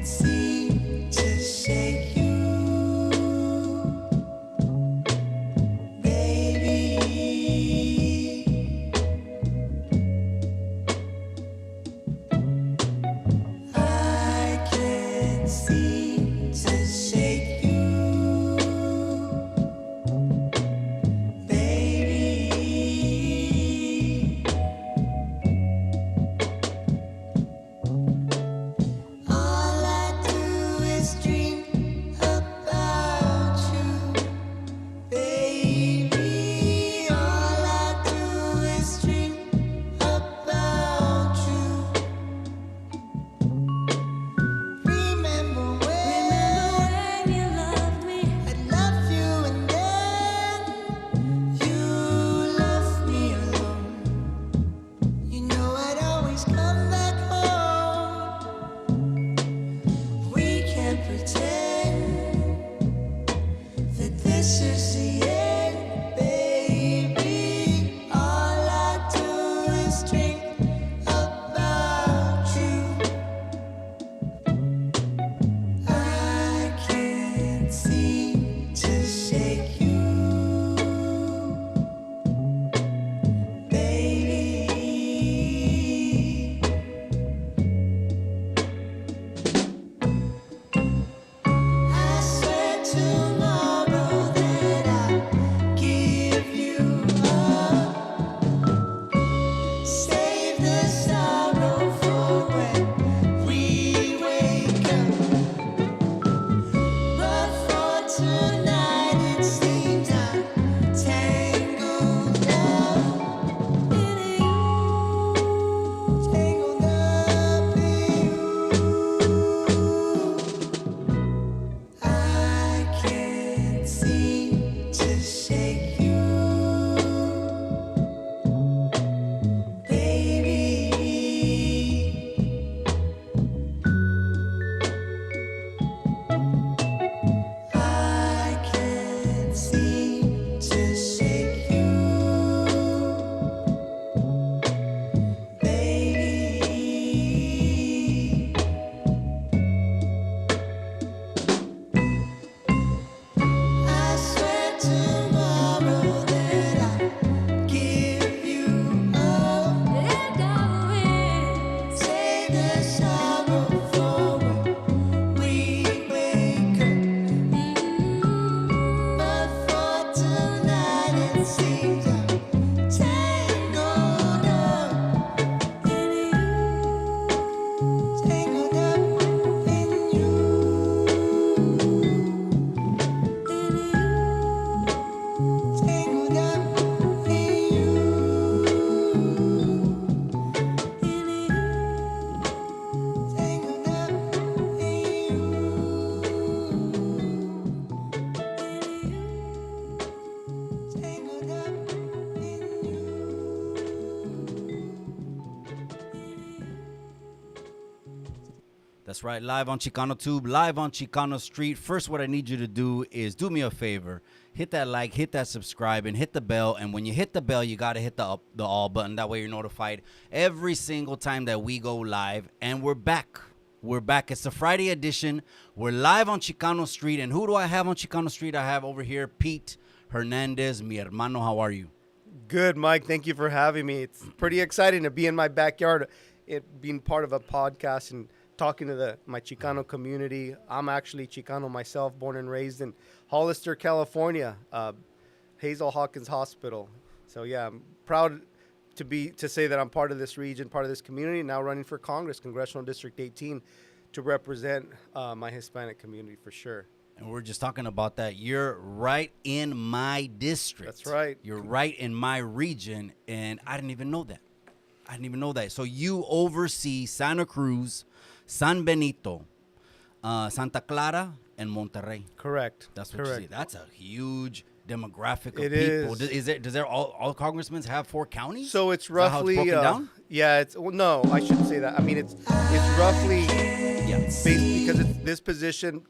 seem to shake you, baby. I can't seem to shake you, baby. All I do is dream about you, baby. All I do is dream about you. Remember when you loved me? I loved you and then you left me alone. You know I'd always come back home. We can't pretend that this is the end, baby. All I do is dream about you. I can't seem to shake you, baby. I swear tomorrow that I'll give you up. Save the sorrow for when we wake up. But for tonight it seems I'm tangled up in you, tangled up in you. I can't seem to shake you, baby. I can't seem to shake you, baby. I swear tomorrow that I'll give you up. And I will save the sorrow for when we wake up. But for tonight it seems I'm tangled up in you, tangled up in you, tangled up in you, tangled up That's right, live on Chicano Tube, live on Chicano Street. First, what I need you to do is do me a favor. Hit that like, hit that subscribe, and hit the bell. And when you hit the bell, you got to hit the all button. That way you're notified every single time that we go live. And we're back. We're back. It's the Friday edition. We're live on Chicano Street. And who do I have on Chicano Street? I have over here Pete Hernandez, mi hermano. How are you? Good, Mike. Thank you for having me. It's pretty exciting to be in my backyard, being part of a podcast and talking to my Chicano community. I'm actually Chicano myself, born and raised in Hollister, California, Hazel Hawkins Hospital. So yeah, I'm proud to say that I'm part of this region, part of this community, now running for Congress, Congressional District 18, to represent my Hispanic community for sure. And we're just talking about that. You're right in my district. That's right. You're right in my region, and I didn't even know that. So you oversee Santa Cruz, San Benito, Santa Clara, and Monterey. Correct. That's what you see. That's a huge demographic of It people. is. Does there all congressmen have 4 counties? So it's Is that how roughly, broken down? yeah. It's no, I shouldn't say that. I mean, it's roughly based because this position,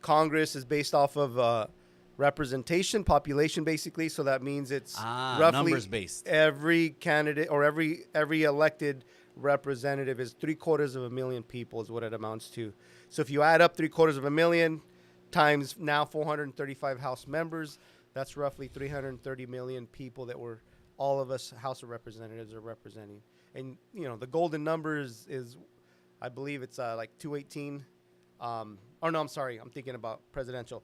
Congress is based off of representation, population, basically. So that means it's roughly numbers based. Every candidate or every elected representative is 750,000 people is what it amounts to. So if you add up 750,000 times now 435 House members, that's roughly 330 million people that were all of us House of Representatives are representing. And, you know, the golden number is I believe it's like 218. Or no, I'm sorry. I'm thinking about presidential.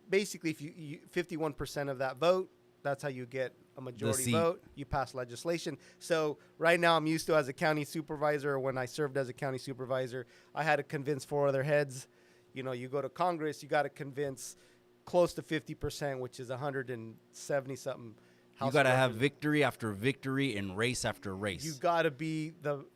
Basically, if you 51% of that vote, that's how you get a majority vote. You pass legislation. So right now I'm used to, as a county supervisor, when I served as a county supervisor, I had to convince 4 other heads. You know, you go to Congress, you got to convince close to 50%, which is 170 something. You got to have victory after victory and race after race. You got to be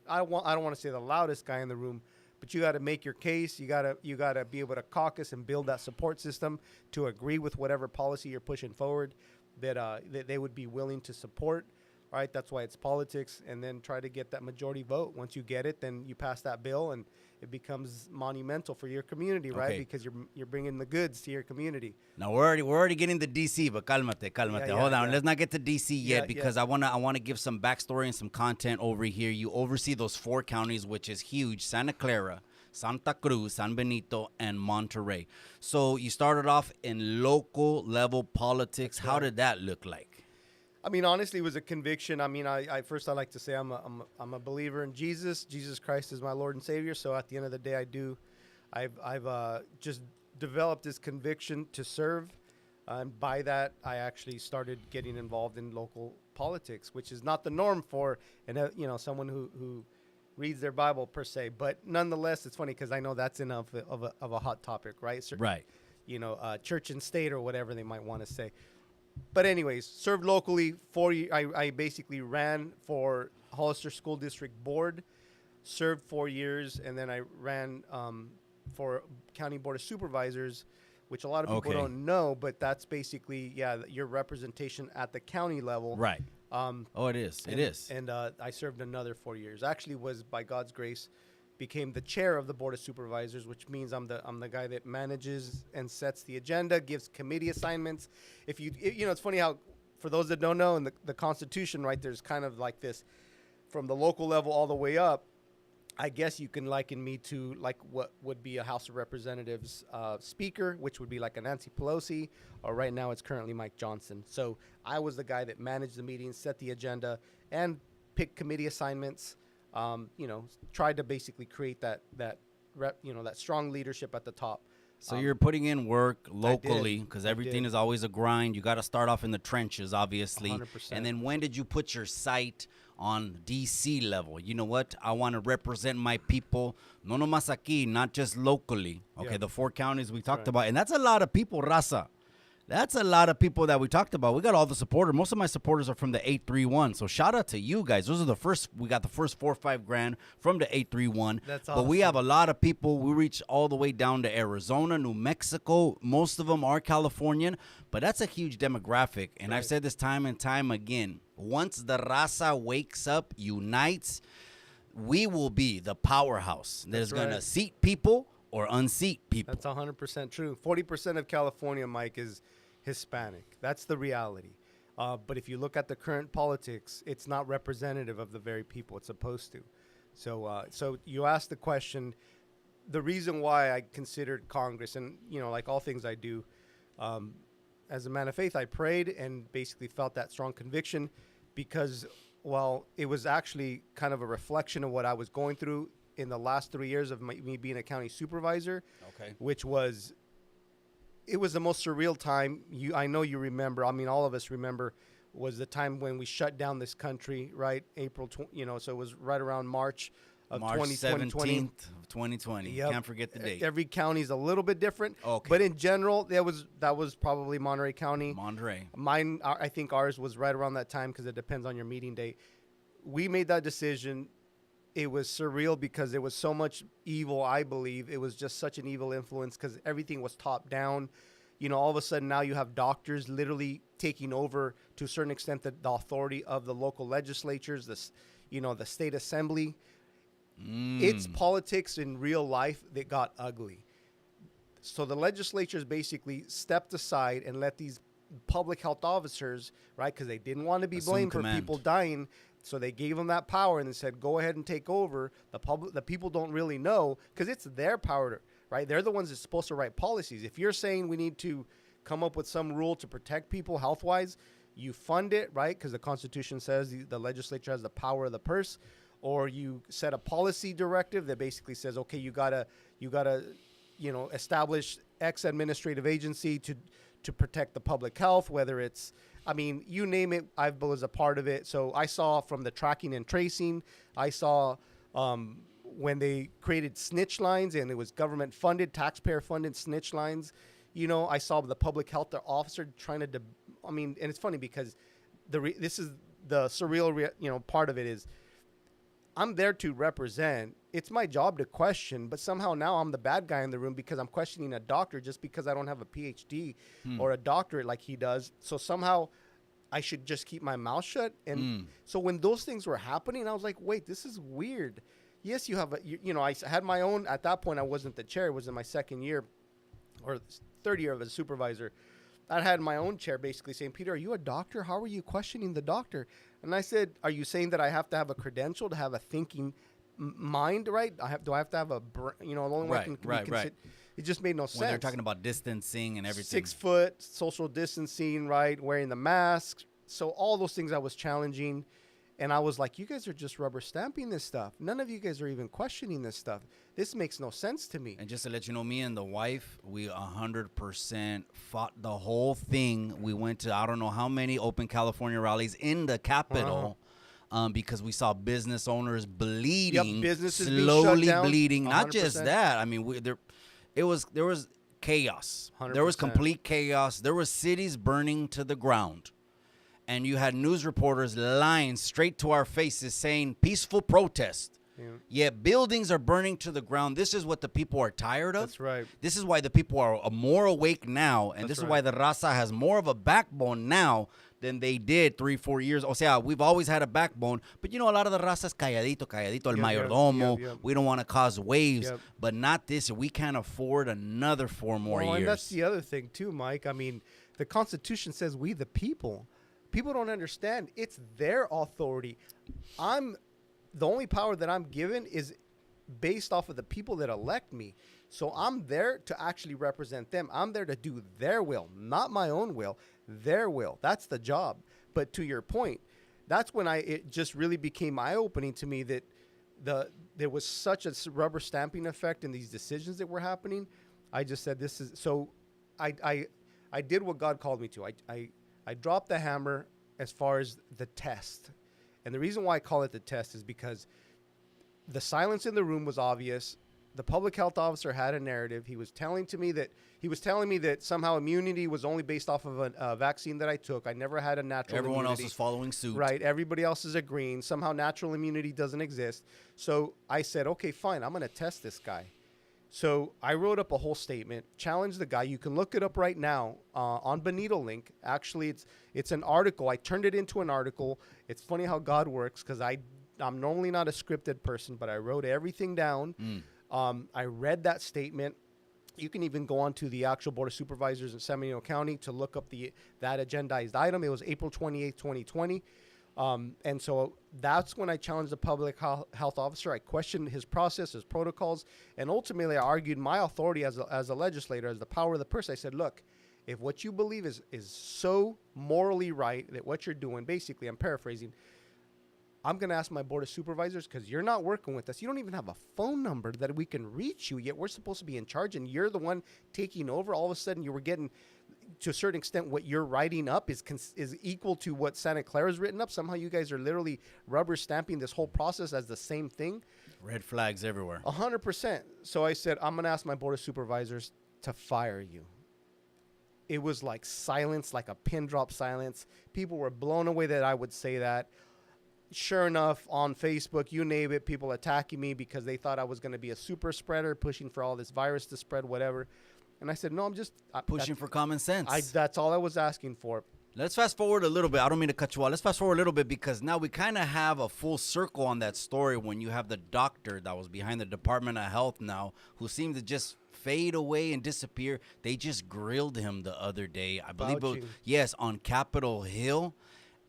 I don't want to say the loudest guy in the room, but you got to make your case. You got to be able to caucus and build that support system to agree with whatever policy you're pushing forward that they would be willing to support. All right, that's why it's politics, and then try to get that majority vote. Once you get it, then you pass that bill, and it becomes monumental for your community, right? Okay. Because you're bringing the goods to your community. Now we're already getting to DC, but calmate. Hold on, let's not get to DC yet because I wanna give some backstory and some content over here. You oversee those 4 counties, which is huge: Santa Clara, Santa Cruz, San Benito, and Monterey. So you started off in local level politics. How did that look like? I mean, honestly, it was a conviction. I mean, I like to say I'm a believer in Jesus. Jesus Christ is my Lord and Savior. So at the end of the day, I've just developed this conviction to serve, and by that, I actually started getting involved in local politics, which is not the norm for someone who reads their Bible per se. But nonetheless, it's funny because I know that's enough of a hot topic, right? Right. Church and state or whatever they might want to say. But anyways, served locally 4 years. I basically ran for Hollister School District Board, served 4 years, and then I ran for County Board of Supervisors, which a lot of people don't know, but that's basically, your representation at the county level. Right. It is. It is. And I served another 4 years. Actually was, by God's grace, became the chair of the Board of Supervisors, which means I'm the guy that manages and sets the agenda, gives committee assignments. It's funny how, for those that don't know, in the Constitution, right, there's kind of like this, from the local level all the way up. I guess you can liken me to like what would be a House of Representatives speaker, which would be like a Nancy Pelosi, or right now it's currently Mike Johnson. So I was the guy that managed the meetings, set the agenda, and picked committee assignments. Tried to basically create that strong leadership at the top. So you're putting in work locally because everything is always a grind. You got to start off in the trenches, obviously. 100%. And then when did you put your sight on DC level? You know what? I want to represent my people, no nomás aquí, not just locally. Okay, the 4 counties we talked about. And that's a lot of people, raza. That's a lot of people that we talked about. We got all the supporters. Most of my supporters are from the 831. So shout out to you guys. Those are we got the first 4 or 5 grand from the 831. That's awesome. But we have a lot of people. We reach all the way down to Arizona, New Mexico. Most of them are Californian. But that's a huge demographic. And I've said this time and time again. Once the raza wakes up, unites, we will be the powerhouse that's going to seat people or unseat people. That's 100% true. 40% of California, Mike, is Hispanic. That's the reality. But if you look at the current politics, it's not representative of the very people it's supposed to. So you asked the question, the reason why I considered Congress, and, like all things I do, as a man of faith, I prayed and basically felt that strong conviction because, it was actually kind of a reflection of what I was going through in the last 3 years of me being a county supervisor, which was, it was the most surreal time. I know you remember. I mean, all of us remember, was the time when we shut down this country, right? So it was right around March of March 17th of 2020. Yep. Can't forget the date. Every county is a little bit different. Okay. But in general, that was probably Monterey County. Monterey. Mine, I think ours was right around that time because it depends on your meeting date. We made that decision. It was surreal because there was so much evil, I believe. It was just such an evil influence because everything was top down. All of a sudden now you have doctors literally taking over to a certain extent the authority of the local legislatures, the state assembly. It's politics in real life that got ugly. So the legislatures basically stepped aside and let these public health officers, right, because they didn't want to be blamed for people dying, So they gave them that power and they said, go ahead and take over. The people don't really know because it's their power, right? They're the ones that's supposed to write policies. If you're saying we need to come up with some rule to protect people health-wise, you fund it, right? Because the Constitution says the legislature has the power of the purse. Or you set a policy directive that basically says, okay, you gotta, establish X administrative agency to protect the public health, whether it's, I mean, you name it, I was a part of it. So I saw from the tracking and tracing, I saw when they created snitch lines and it was government funded, taxpayer funded snitch lines. I saw the public health officer trying to, and it's funny because this is the surreal, part of it is, I'm there to represent. It's my job to question, but somehow now I'm the bad guy in the room because I'm questioning a doctor just because I don't have a PhD or a doctorate like he does. So somehow I should just keep my mouth shut. And so when those things were happening, I was like, wait, this is weird. Yes, you have I had my own, at that point I wasn't the chair. It was in my second year or third year of a supervisor. I had my own chair basically saying, Peter, are you a doctor? How are you questioning the doctor? And I said, are you saying that I have to have a credential to have a thinking mind, right? Do I have to have a, the only one can right. It just made no sense. When they're talking about distancing and everything. 6 foot, social distancing, right? Wearing the mask. So all those things I was challenging. And I was like, you guys are just rubber stamping this stuff. None of you guys are even questioning this stuff. This makes no sense to me. And just to let you know, me and the wife, we 100% fought the whole thing. We went to I don't know how many open California rallies in the Capitol because we saw business owners bleeding, yep, businesses slowly being shut down, bleeding. 100%. Not just that. I mean, there was chaos. 100%. There was complete chaos. There were cities burning to the ground. And you had news reporters lying straight to our faces saying peaceful protest. Yeah. Yet buildings are burning to the ground. This is what the people are tired of. That's right. This is why the people are more awake now. And this is why the raza has more of a backbone now than they did 3-4 years. O sea, we've always had a backbone. But, a lot of the raza is calladito, el mayordomo. Yep. We don't want to cause waves. Yep. But not this. We can't afford another 4 more years. And that's the other thing, too, Mike. I mean, the Constitution says we the people. People don't understand. It's their authority. The only power that I'm given is based off of the people that elect me. So I'm there to actually represent them. I'm there to do their will, not my own will, their will. That's the job. But to your point, that's when it just really became eye-opening to me that there was such a rubber stamping effect in these decisions that were happening. I just said, this is so. I did what God called me to. I dropped the hammer as far as the test. And the reason why I call it the test is because the silence in the room was obvious. The public health officer had a narrative. He was telling me that somehow immunity was only based off of a vaccine that I took. I never had a natural Everyone immunity. else is following suit. Right. Everybody else is agreeing. Somehow natural immunity doesn't exist. So I said, okay, fine. I'm going to test this guy. So I wrote up a whole statement, challenged the guy. You can look it up right now on Benito link. Actually, it's an article. I turned it into an article. It's funny how God works because I'm normally not a scripted person, but I wrote everything down. I read that statement. You can even go on to the actual Board of Supervisors in San Benito County to look up that agendized item. It was April 28th, 2020. And so that's when I challenged the public health officer. I questioned his process, his protocols, and ultimately I argued my authority as a legislator, as the power of the purse. I said, look, if what you believe is so morally right that what you're doing, basically, I'm paraphrasing, I'm going to ask my Board of Supervisors because you're not working with us. You don't even have a phone number that we can reach you, yet we're supposed to be in charge, and you're the one taking over. All of a sudden, you were getting, to a certain extent, what you're writing up is equal to what Santa Clara's written up. Somehow you guys are literally rubber stamping this whole process as the same thing. Red flags everywhere. 100%. So I said, I'm going to ask my Board of Supervisors to fire you. It was like silence, like a pin drop silence. People were blown away that I would say that. Sure enough, on Facebook, you name it, people attacking me because they thought I was going to be a super spreader, pushing for all this virus to spread, whatever. And I said, no, I'm just pushing for common sense. That's all I was asking for. Let's fast forward a little bit. I don't mean to cut you off. Let's fast forward a little bit because now we kind of have a full circle on that story when you have the doctor that was behind the Department of Health now who seemed to just fade away and disappear. They just grilled him the other day. I believe it was, yes, on Capitol Hill.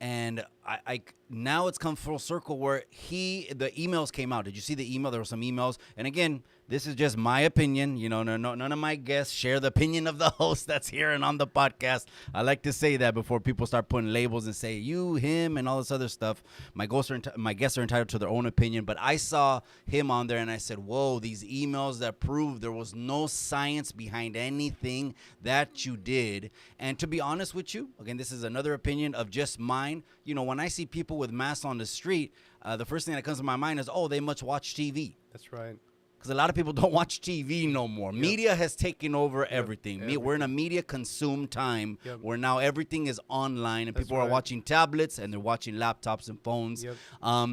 And I now it's come full circle where the emails came out. Did you see the email? There were some emails. And again, this is just my opinion. You know, none of my guests share the opinion of the host that's here and on the podcast. I like to say that before people start putting labels and say you, him, and all this other stuff. My guests are entitled to their own opinion. But I saw him on there and I said, whoa, these emails that prove there was no science behind anything that you did. And to be honest with you, again, this is another opinion of just mine. You know, when I see people with masks on the street, the first thing that comes to my mind is, oh, they must watch TV. That's right. Because a lot of people don't watch TV no more. Yep. Media has taken over everything. We're in a media-consumed time where now everything is online and people are watching tablets and they're watching laptops and phones. Yep.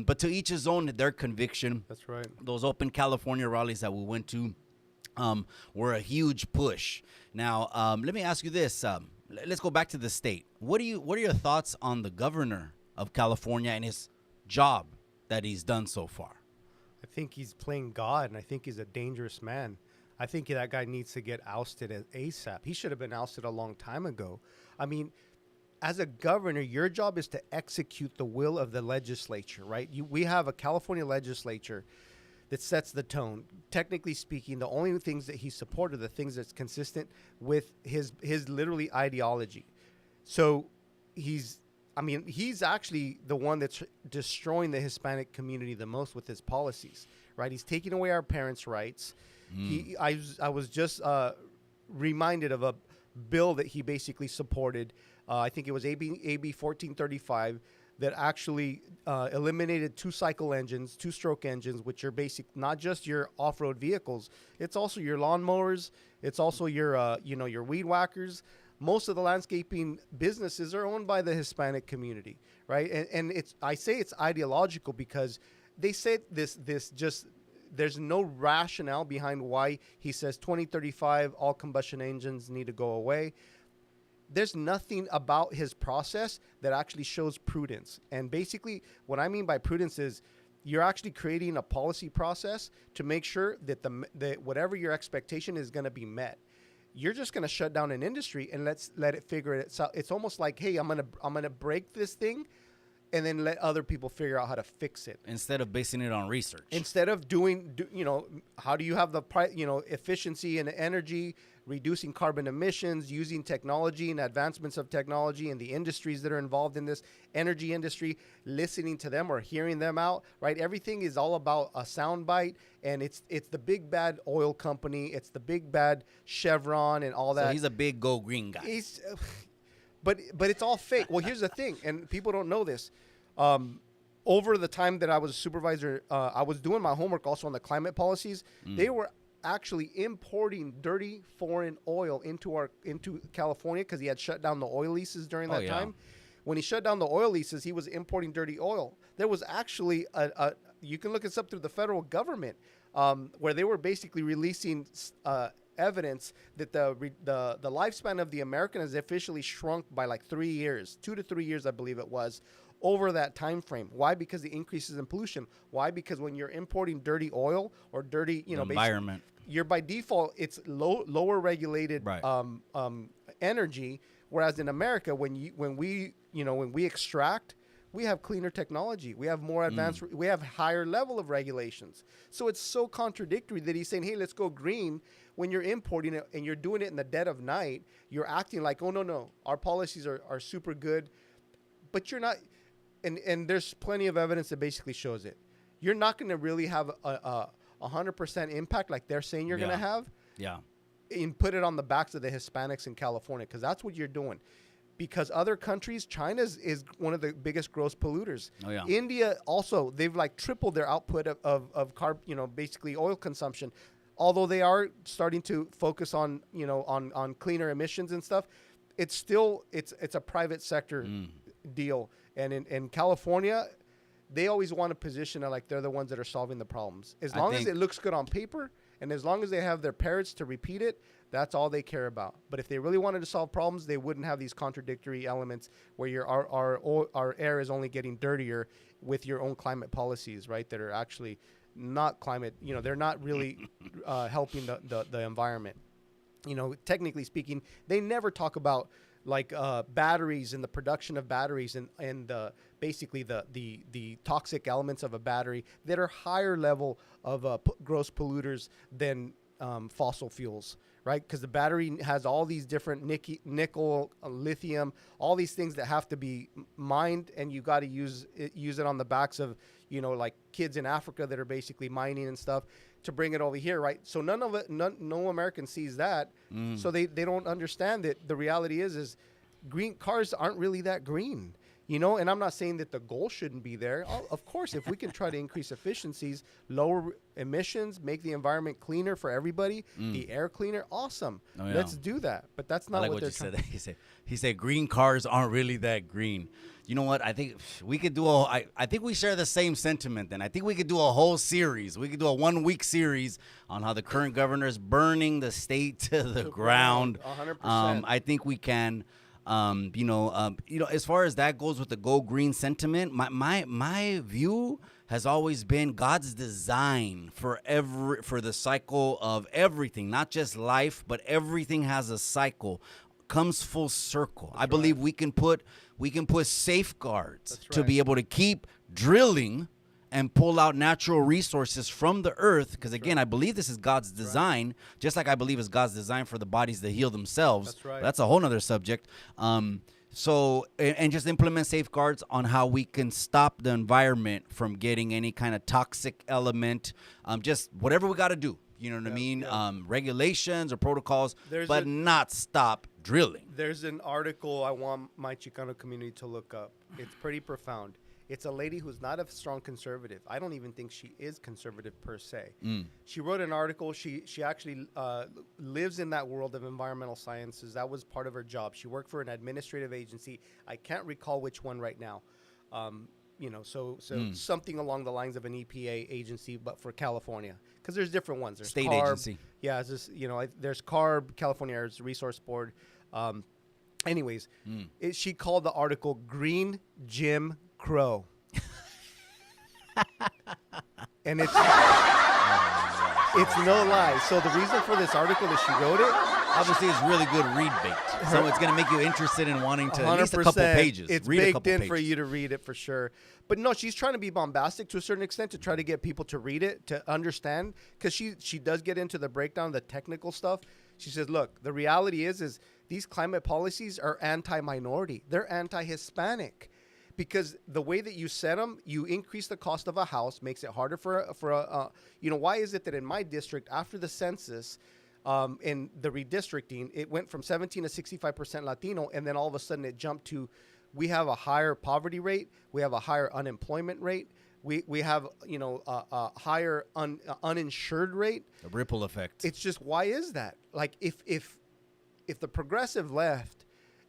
But to each his own, their conviction. That's right. Those open California rallies that we went to were a huge push. Now, let me ask you this. Let's go back to the state. What are your thoughts on the governor of California and his job that he's done so far? I think he's playing God, and I think he's a dangerous man. I think that guy needs to get ousted ASAP. He should have been ousted a long time ago. I mean, as a governor, your job is to execute the will of the legislature, right? We have a California legislature that sets the tone. Technically speaking, the only things that he supported are the things that's consistent with his literally ideology. So he's actually the one that's destroying the Hispanic community the most with his policies, right? He's taking away our parents' rights. I was just reminded of a bill that he basically supported. I think it was AB 1435 that actually eliminated two-stroke engines, which are not just your off-road vehicles. It's also your lawnmowers. It's also your your weed whackers. Most of the landscaping businesses are owned by the Hispanic community, right? And I say it's ideological because they say there's no rationale behind why he says 2035 all combustion engines need to go away. There's nothing about his process that actually shows prudence. And basically what I mean by prudence is you're actually creating a policy process to make sure that that whatever your expectation is going to be met. You're just going to shut down an industry and let it figure it out. It's almost like, hey, I'm going to break this thing and then let other people figure out how to fix it. Instead of basing it on research. Instead of how do you have the efficiency and energy, reducing carbon emissions, using technology and advancements of technology and the industries that are involved in this energy industry, listening to them or hearing them out, right? Everything is all about a soundbite, and it's the big bad oil company, it's the big bad Chevron and all that. So he's a big go green guy. But it's all fake. Well, here's the thing, and people don't know this. Over the time that I was a supervisor, I was doing my homework also on the climate policies. They were actually importing dirty foreign oil into California because he had shut down the oil leases during that time. When he shut down the oil leases, he was importing dirty oil. There was actually you can look this up through the federal government, where they were basically releasing evidence that the lifespan of the American has officially shrunk by like 3 years, 2 to 3 years, I believe it was, over that time frame. Why? Because the increases in pollution. Why? Because when you're importing dirty oil or dirty, environment, you're by default it's lower regulated energy. Whereas in America, when we extract, we have cleaner technology. We have more advanced. We have higher level of regulations. So it's so contradictory that he's saying, "Hey, let's go green." When you're importing it and you're doing it in the dead of night, you're acting like, "Oh no, our policies are super good," but you're not. And there's plenty of evidence that basically shows it. You're not going to really have a 100% impact like they're saying you're going to have. Yeah. And put it on the backs of the Hispanics in California, because that's what you're doing. Because other countries, China is one of the biggest gross polluters. Oh, yeah. India also, they've like tripled their output of basically oil consumption. Although they are starting to focus on cleaner emissions and stuff, it's still it's a private sector deal. And in California, they always want to position it like they're the ones that are solving the problems. As long as it looks good on paper, and as long as they have their parrots to repeat it, that's all they care about. But if they really wanted to solve problems, they wouldn't have these contradictory elements where our air is only getting dirtier with your own climate policies, right? That are actually not climate. They're not really helping the environment. Technically speaking, they never talk about like batteries and the production of batteries and basically the toxic elements of a battery that are higher level of gross polluters than fossil fuels, right? Because the battery has all these different nickel, lithium, all these things that have to be mined, and you got to use it on the backs of, like kids in Africa that are basically mining and stuff to bring it over here, right? So no American sees that, so they don't understand that the reality is green cars aren't really that green. And I'm not saying that the goal shouldn't be there. Of course, if we can try to increase efficiencies, lower emissions, make the environment cleaner for everybody, the air cleaner, awesome. Oh, yeah. Let's do that. But that's not I like what what they're you trying. said. He said green cars aren't really that green. You know what? I think we could do I think we share the same sentiment. Then I think we could do a whole series. We could do a 1-week series on how the current governor is burning the state to the ground. 100%. I think we can. As far as that goes with the go green sentiment, my view has always been God's design for the cycle of everything, not just life, but everything has a cycle, comes full circle. I believe we can put safeguards to be able to keep drilling and pull out natural resources from the earth. Because again, I believe this is God's design, just like I believe it's God's design for the bodies to heal themselves. That's right. That's a whole nother subject. So just implement safeguards on how we can stop the environment from getting any kind of toxic element. Just whatever we got to do. You know what I mean? Yeah. Regulations or protocols, but not stop drilling. There's an article I want my Chicano community to look up. It's pretty profound. It's a lady who's not a strong conservative. I don't even think she is conservative per se. She wrote an article. She actually lives in that world of environmental sciences. That was part of her job. She worked for an administrative agency. I can't recall which one right now. Something along the lines of an EPA agency, but for California, because there's different ones. There's state CARB, agency. Yeah, it's just, there's CARB, California Air's Resource Board. She called the article "Green Jim Crow," and it's no lie. So the reason for this article that she wrote it, obviously, it's really good read bait. So it's going to make you interested in wanting to at least a couple pages. It's read baked in for you to read it for sure. But no, she's trying to be bombastic to a certain extent to try to get people to read it, to understand, because she does get into the breakdown, the technical stuff. She says, look, the reality is these climate policies are anti-minority. They're anti-Hispanic. Because the way that you set them, you increase the cost of a house, makes it harder why is it that in my district, after the census, in the redistricting, it went from 17 to 65% Latino, and then all of a sudden it jumped to, we have a higher poverty rate, we have a higher unemployment rate, we have a higher uninsured rate. A ripple effect. It's just, why is that? Like if the progressive left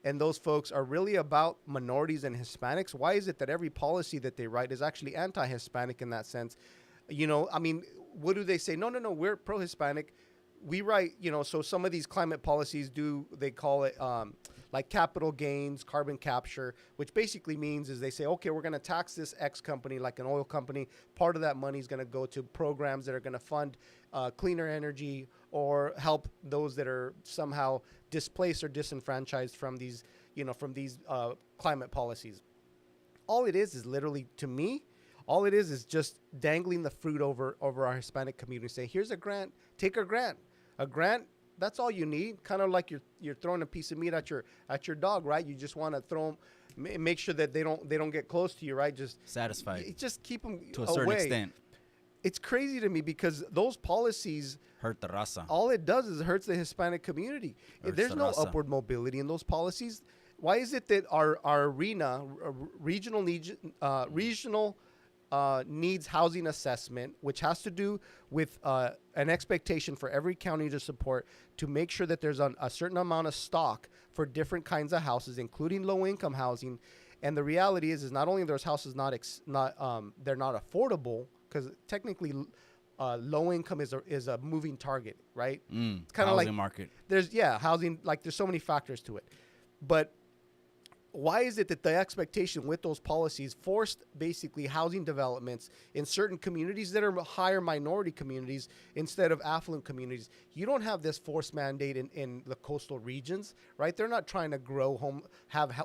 and those folks are really about minorities and Hispanics, why is it that every policy that they write is actually anti-Hispanic in that sense? What do they say? No, we're pro-Hispanic. We write, so some of these climate policies they call it like capital gains, carbon capture, which basically means is they say, okay, we're going to tax this X company, like an oil company. Part of that money is going to go to programs that are going to fund cleaner energy or help those that are somehow displaced or disenfranchised from these, climate policies. All it is literally, to me, all it is just dangling the fruit over our Hispanic community. Say, here's a grant, take a grant. A grant, that's all you need. Kind of like you're throwing a piece of meat at your dog, right? You just want to throw them, make sure that they don't get close to you, right? Just satisfied. Just keep them to a away. certain extent. It's crazy to me because those policies hurt the raza. All it does is hurts the Hispanic community. There's no upward mobility in those policies. Why is it that our regional needs housing assessment, which has to do with an expectation for every county to support to make sure that there's a certain amount of stock for different kinds of houses, including low-income housing. And the reality is not only are those houses they're not affordable, because technically low income is a moving target, right? It's kind of like market. There's housing, like there's so many factors to it, but why is it that the expectation with those policies forced basically housing developments in certain communities that are higher minority communities instead of affluent communities? You don't have this forced mandate in the coastal regions, right? They're not trying to grow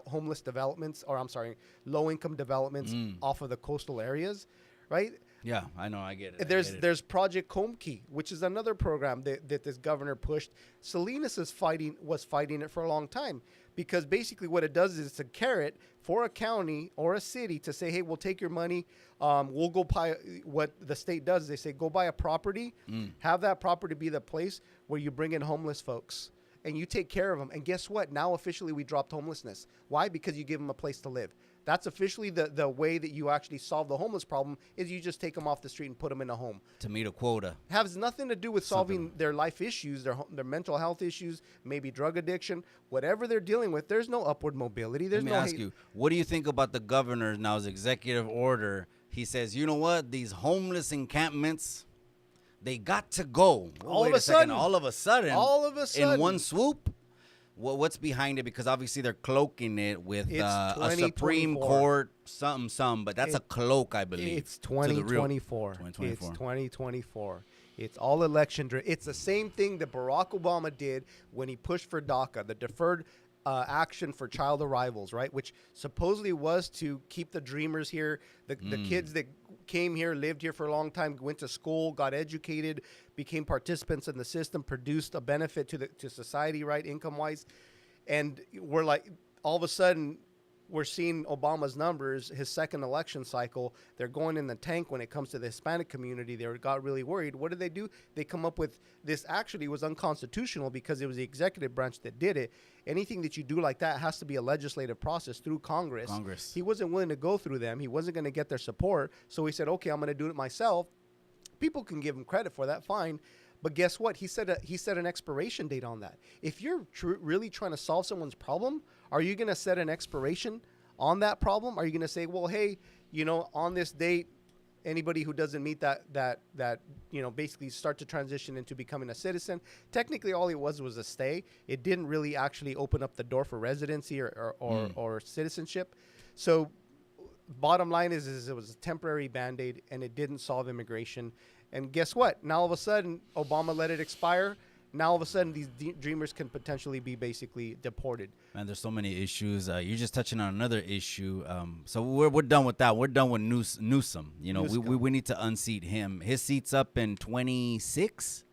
homeless developments, or I'm sorry, low income developments off of the coastal areas, right? Yeah, I know. I get it. There's Project Comkey, which is another program that this governor pushed. Salinas was fighting it for a long time, because basically what it does is it's a carrot for a county or a city to say, hey, we'll take your money. We'll go buy. What the state does is they say, go buy a property, have that property be the place where you bring in homeless folks and you take care of them. And guess what? Now officially we dropped homelessness. Why? Because you give them a place to live. That's officially the way that you actually solve the homeless problem, is you just take them off the street and put them in a home. To meet a quota. Has nothing to do with solving their life issues, their mental health issues, maybe drug addiction, whatever they're dealing with. There's no upward mobility. There's Let me ask you, what do you think about the governor now's executive order? He says, you know what? These homeless encampments, they got to go. All of a sudden. All of a sudden. In one swoop? What's behind it? Because obviously they're cloaking it with a Supreme Court something, but that's a cloak, I believe. It's 2024. It's 2024. It's all election driven. It's the same thing that Barack Obama did when he pushed for DACA, the deferred action for child arrivals, right? Which supposedly was to keep the dreamers here, the kids that came here, lived here for a long time, went to school, got educated, became participants in the system, produced a benefit to society, right, income-wise. And we're like, all of a sudden, we're seeing Obama's numbers, his second election cycle, they're going in the tank when it comes to the Hispanic community. They got really worried. What did they do? They come up with this. Actually was unconstitutional because it was the executive branch that did it. Anything that you do like that has to be a legislative process through Congress. He wasn't willing to go through them. He wasn't going to get their support. So he said, okay, I'm going to do it myself. People can give him credit for that, fine. But guess what? He set an expiration date on that. If you're really trying to solve someone's problem, are you going to set an expiration on that problem? Are you going to say, well, hey, on this date, anybody who doesn't meet that basically start to transition into becoming a citizen? Technically, all it was a stay. It didn't really actually open up the door for residency or citizenship. So bottom line is it was a temporary Band-Aid, and it didn't solve immigration. And guess what? Now all of a sudden, Obama let it expire. Now all of a sudden, these dreamers can potentially be basically deported. Man, there's so many issues. You're just touching on another issue. So we're done with that. We're done with Newsom. We need to unseat him. His seat's up in 26.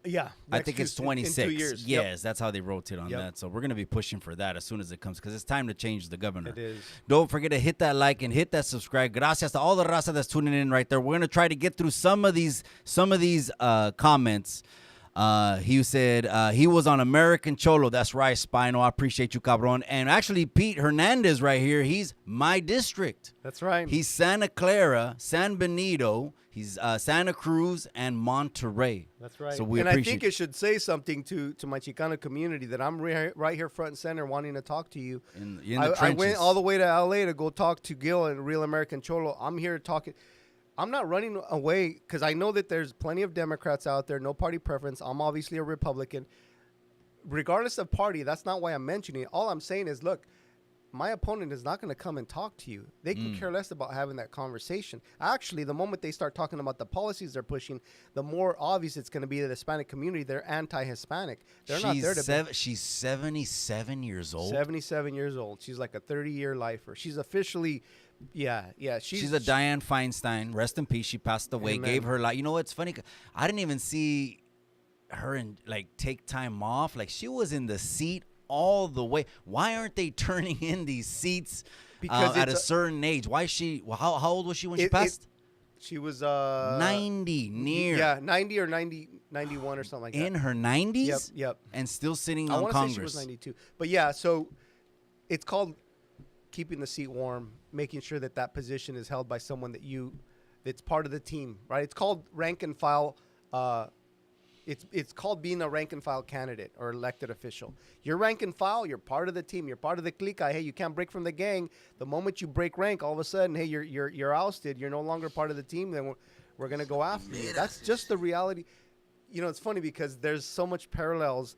Yeah, I think it's 26. In 2 years. Yes, that's how they rotate on that. So we're going to be pushing for that as soon as it comes, because it's time to change the governor. It is. Don't forget to hit that like and hit that subscribe. Gracias to all the raza that's tuning in right there. We're going to try to get through some of these comments. He said he was on American Cholo. That's right, Spino. I appreciate you, cabron. And actually, Pete Hernandez right here, he's my district. That's right. He's Santa Clara, San Benito. He's Santa Cruz and Monterey. That's right. So we and appreciate. I think it should say something to my Chicano community that I'm right here front and center wanting to talk to you. In the trenches. I went all the way to LA to go talk to Gil and Real American Cholo. I'm here talking. I'm not running away because I know that there's plenty of Democrats out there, no party preference. I'm obviously a Republican. Regardless of party, that's not why I'm mentioning it. All I'm saying is, look, my opponent is not going to come and talk to you. They can care less about having that conversation. Actually, the moment they start talking about the policies they're pushing, the more obvious it's going to be to the Hispanic community. They're anti-Hispanic. They're not there to She's 77 years old. 77 years old. She's like a 30-year lifer. She's officially... Yeah. She's a Dianne Feinstein. Rest in peace. She passed away. Amen. Gave her life. You know what's funny? I didn't even see her take time off. Like, she was in the seat all the way. Why aren't they turning in these seats at a certain age? Why is she? How old was she when she passed? She was 90, near. Yeah, 90 or 91 or something like that. In her 90s? Yep. And still sitting I on want Congress. to say she was 92. But yeah, so it's called keeping the seat warm, making sure that position is held by someone that's part of the team, right? It's called rank and file. It's called being a rank and file candidate or elected official. You're rank and file. You're part of the team. You're part of the clique. Hey, you can't break from the gang. The moment you break rank, all of a sudden, hey, you're ousted. You're no longer part of the team. Then we're gonna go after you. That's just the reality. It's funny because there's so much parallels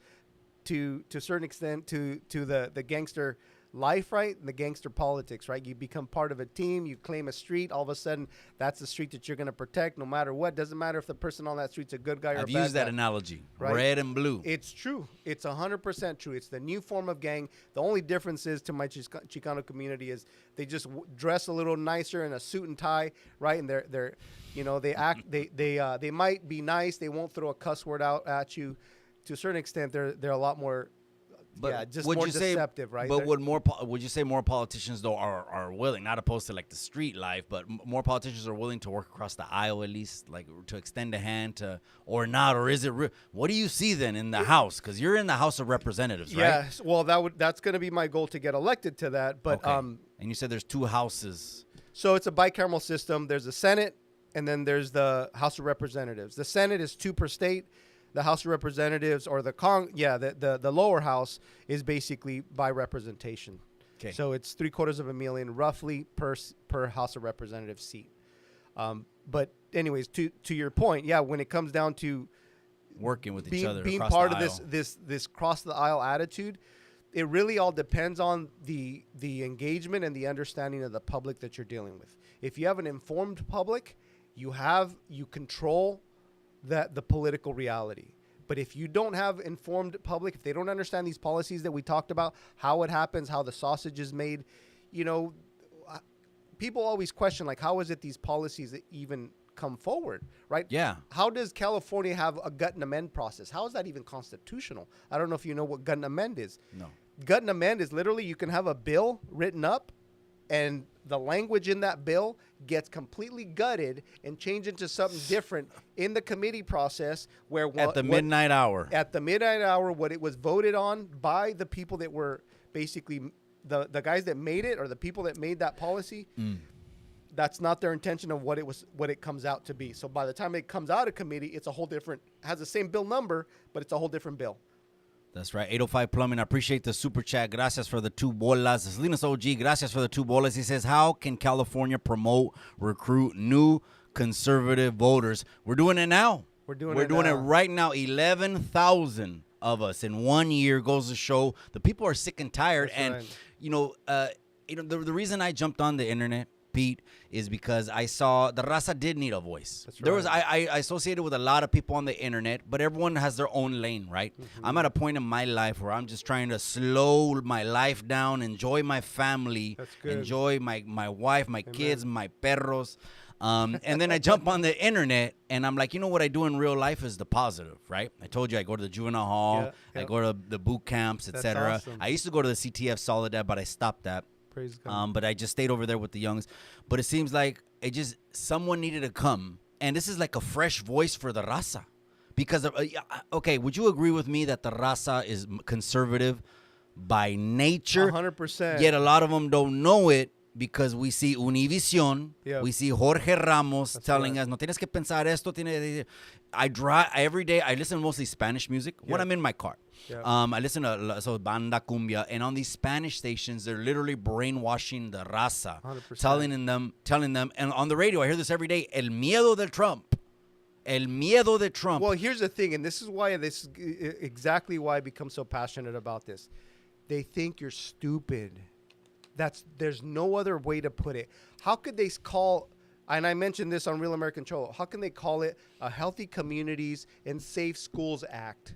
to a certain extent to the gangster life, right? And the gangster politics, right? You become part of a team, you claim a street, all of a sudden that's the street that you're going to protect no matter what. Doesn't matter if the person on that street's a good guy or a bad guy. I've used that analogy, right? Red and blue. It's true. It's 100% true. It's the new form of gang. The only difference is to my Chicano community is they just dress a little nicer in a suit and tie, right? And they're you know, they act, they might be nice. They won't throw a cuss word out at you. To a certain extent, they're a lot more, just more deceptive, right? But would you say more politicians though are willing, not opposed to like the street life, but more politicians are willing to work across the aisle at least, like to extend a hand to, or not, or is it? What do you see then in the House? Because you're in the House of Representatives, right? Yes. Well, that's going to be my goal to get elected to that. But okay. And you said there's 2 houses. So it's a bicameral system. There's the Senate, and then there's the House of Representatives. The Senate is 2 per state. The House of Representatives or the lower house is basically by representation. Okay. So it's 750,000 roughly per House of Representatives seat. But anyways, to your point, when it comes down to working with each other, being part of this cross the aisle attitude, it really all depends on the engagement and the understanding of the public that you're dealing with. If you have an informed public, you control the political reality. But if you don't have informed public, if they don't understand these policies that we talked about, how it happens, how the sausage is made, you know, people always question, like, how is it these policies that even come forward, right? Yeah. How does California have a gut and amend process? How is that even constitutional? I don't know if you know what gut and amend is. No. Gut and amend is literally you can have a bill written up and the language in that bill gets completely gutted and changed into something different in the committee process where at the midnight hour, what it was voted on by the people that were basically the guys that made it or the people that made that policy, that's not their intention of what it comes out to be. So by the time it comes out of committee, it's a whole different, has the same bill number, but it's a whole different bill. That's right. 805 Plumbing. I appreciate the super chat. Gracias for the 2 bolas. Salinas OG, gracias for the 2 bolas. He says, how can California promote, recruit new conservative voters? We're doing it now. We're doing it right now. 11,000 of us in 1 year goes to show the people are sick and tired. That's and, right. The reason I jumped on the internet, Pete, is because I saw the raza did need a voice. That's right. There was I associated with a lot of people on the internet, but everyone has their own lane, right? Mm-hmm. I'm at a point in my life where I'm just trying to slow my life down, enjoy my family, enjoy my wife, my kids, my perros. And then I jump on the internet and I'm like, what I do in real life is the positive, right? I told you I go to the juvenile hall, I go to the boot camps, etc. Awesome. I used to go to the CTF Soledad, but I stopped that. Praise God. But I just stayed over there with the youngs. But it seems like someone needed to come. And this is like a fresh voice for the raza. Because, would you agree with me that the raza is conservative by nature? 100%. Yet a lot of them don't know it because we see Univision, we see Jorge Ramos telling us, no tienes que pensar esto. I drive every day. I listen to mostly Spanish music when I'm in my car. I listen to banda cumbia, and on these Spanish stations, they're literally brainwashing the raza, 100%. telling them, and on the radio, I hear this every day, el miedo de Trump. El miedo de Trump. Well, here's the thing, and this is exactly why I become so passionate about this. They think you're stupid. There's no other way to put it. How could they call, and I mentioned this on Real American Cholo, how can they call it a Healthy Communities and Safe Schools Act?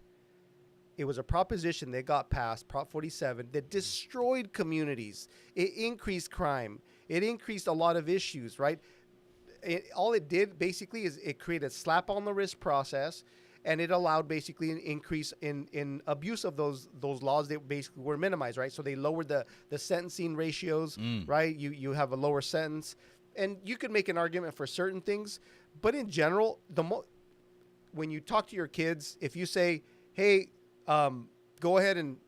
It was a proposition that got passed, Prop 47, that destroyed communities. It increased crime. It increased a lot of issues, right? All it did basically is it created a slap on the wrist process, and it allowed basically an increase in abuse of those laws that basically were minimized, right? So they lowered the sentencing ratios, right? You have a lower sentence, and you could make an argument for certain things, but in general, when you talk to your kids, if you say, "Hey, go ahead and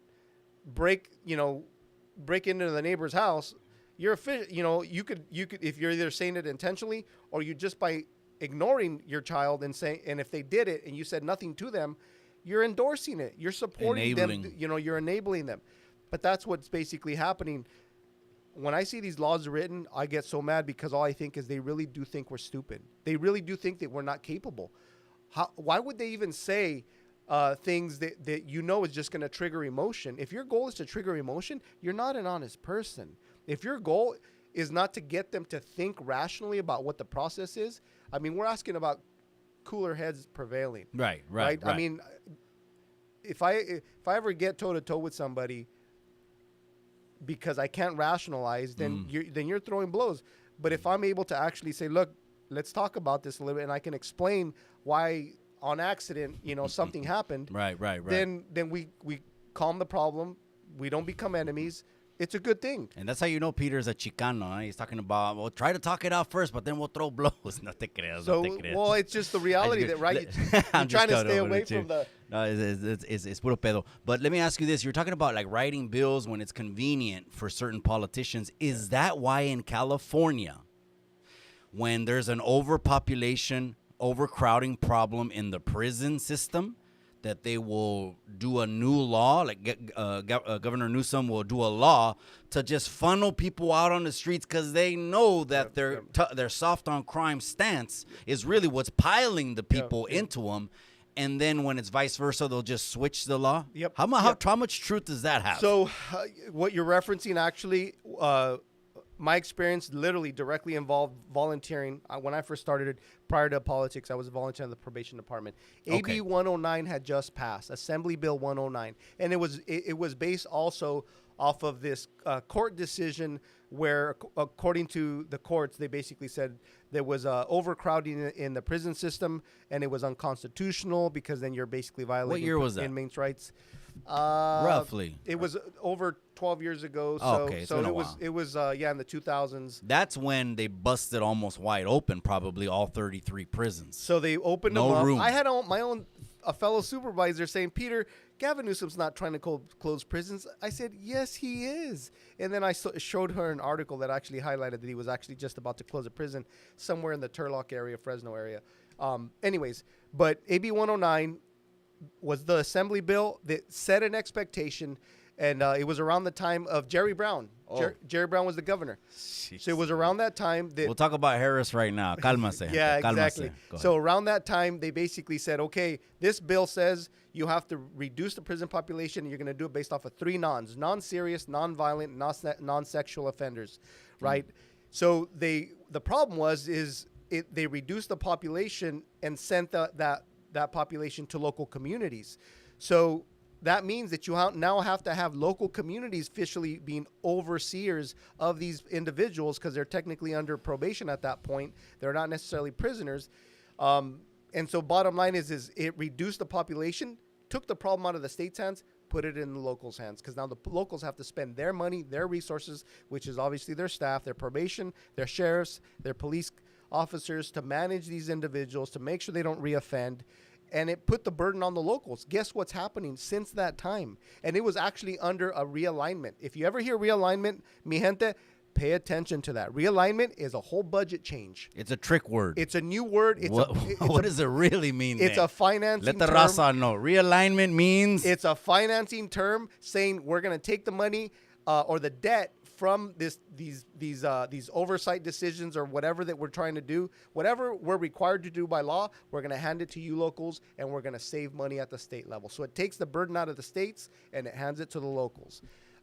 break into the neighbor's house," you could if you're either saying it intentionally or you just by ignoring your child and if they did it and you said nothing to them, you're endorsing it. You're supporting them. You're enabling them. But that's what's basically happening. When I see these laws written, I get so mad because all I think is they really do think we're stupid. They really do think that we're not capable. Why would they even say things that you know is just going to trigger emotion. If your goal is to trigger emotion, you're not an honest person. If your goal is not to get them to think rationally about what the process is, I mean, we're asking about cooler heads prevailing. Right. I mean, if I ever get toe to toe with somebody because I can't rationalize, then you're throwing blows. But if I'm able to actually say, look, let's talk about this a little bit, and I can explain why on accident, something happened. Right. Then we calm the problem. We don't become enemies. It's a good thing. And that's how you know Peter's a Chicano. Huh? He's talking about, well, try to talk it out first, but then we'll throw blows. No te creas, So, no te creas. well, it's just the reality that, right? You're I'm trying to just stay going away with you. from the... No, it's puro pedo. But let me ask you this. You're talking about like writing bills when it's convenient for certain politicians. Is that why in California, when there's an overpopulation, overcrowding problem in the prison system, that they will do a new law, like Governor Newsom will do a law to just funnel people out on the streets because they know that their soft on crime stance is really what's piling the people into them. And then when it's vice versa, they'll just switch the law? Yep. How much truth does that have? So what you're referencing actually, my experience literally directly involved volunteering. When I first started prior to politics, I was a volunteer in the probation department. Okay. AB 109 had just passed, Assembly Bill 109. And it was based also off of this court decision where, according to the courts, they basically said there was overcrowding in the prison system, and it was unconstitutional because then you're basically violating What year was that? inmates' rights. Roughly. It was over 12 years ago. So, Okay, it's so been a it was while. it was in the 2000s. That's when they busted almost wide open, probably all 33 prisons. So they opened No them up. room. I had my own a fellow supervisor saying, "Peter, Gavin Newsom's not trying to close prisons." I said, "Yes, he is." And then I showed her an article that actually highlighted that he was actually just about to close a prison somewhere in the Turlock area, Fresno area. Anyways, but AB 109 was the assembly bill that set an expectation, and it was around the time of Jerry Brown. Oh. Jerry Brown was the governor. So it was around that time that... We'll talk about Harris right now. Cálmase. Yeah, Cálmase. exactly. Go So ahead. around that time, they basically said, okay, this bill says you have to reduce the prison population, and you're going to do it based off of 3 nons: non-serious, non-violent, non-sexual offenders, right? So the problem they reduced the population and sent that population to local communities. So that means that you now have to have local communities officially being overseers of these individuals because they're technically under probation at that point. They're not necessarily prisoners. And so bottom line is it reduced the population, took the problem out of the state's hands, put it in the locals' hands, because now the locals have to spend their money, their resources, which is obviously their staff, their probation, their sheriffs, their police officers, to manage these individuals, to make sure they don't reoffend. And it put the burden on the locals. Guess what's happening since that time? And it was actually under a realignment. If you ever hear realignment, mi gente, pay attention to that. Realignment is a whole budget change. It's a trick word. It's a new word. What does it really mean? It's then? a financing Let the term. raza know. Realignment means It's a financing term saying we're going to take the money or the debt from these oversight decisions or whatever that we're trying to do, whatever we're required to do by law, we're going to hand it to you locals, and we're going to save money at the state level. So it takes the burden out of the states and it hands it to the locals.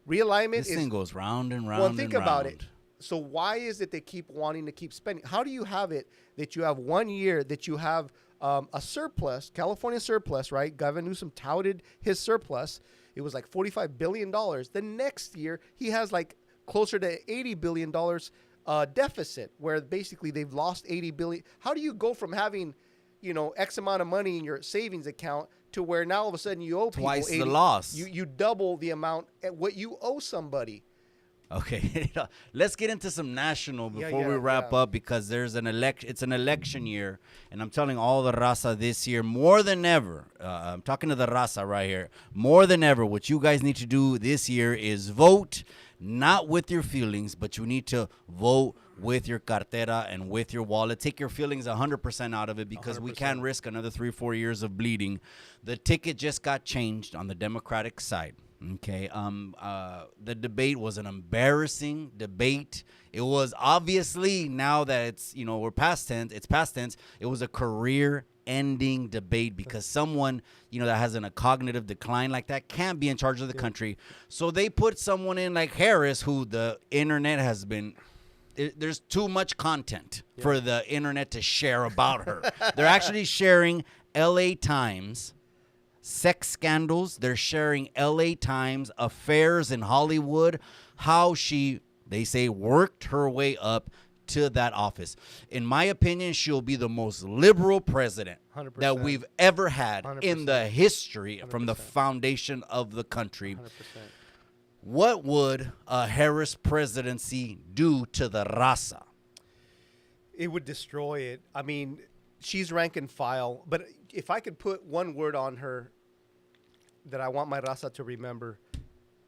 Realignment this thing goes round and round. well, think and about round. it. So why is it they keep wanting to keep spending? How do you have it that you have 1 year that you have a surplus, California surplus, right? Gavin Newsom touted his surplus. It was like $45 billion. The next year, he has like closer to $80 billion deficit, where basically they've lost $80 billion. How do you go from having, X amount of money in your savings account to where now all of a sudden you owe people Twice the 80, loss. You double the amount at what you owe somebody. Okay, let's get into some national before we wrap up, because there's an election. It's an election year, and I'm telling all the raza this year, more than ever, I'm talking to the raza right here, more than ever, what you guys need to do this year is vote, not with your feelings, but you need to vote with your cartera and with your wallet. Take your feelings 100% out of it, because 100%. We can't risk another 3-4 years of bleeding. The ticket just got changed on the Democratic side. Okay. The debate was an embarrassing debate. It was obviously, now that it's, we're past tense, it's past tense. It was a career-ending debate because someone, that has a cognitive decline like that can't be in charge of the country. So they put someone in like Harris, who the internet has been. There's too much content for the internet to share about her. They're actually sharing L.A. Times sex scandals. They're sharing L.A. Times affairs in Hollywood, how they say, worked her way up to that office. In my opinion, she'll be the most liberal president 100%. that we've ever had 100%. in the history 100%. from the foundation of the country. 100%. What would a Harris presidency do to the raza? It would destroy it. I mean, she's rank and file, but if I could put one word on her that I want my raza to remember,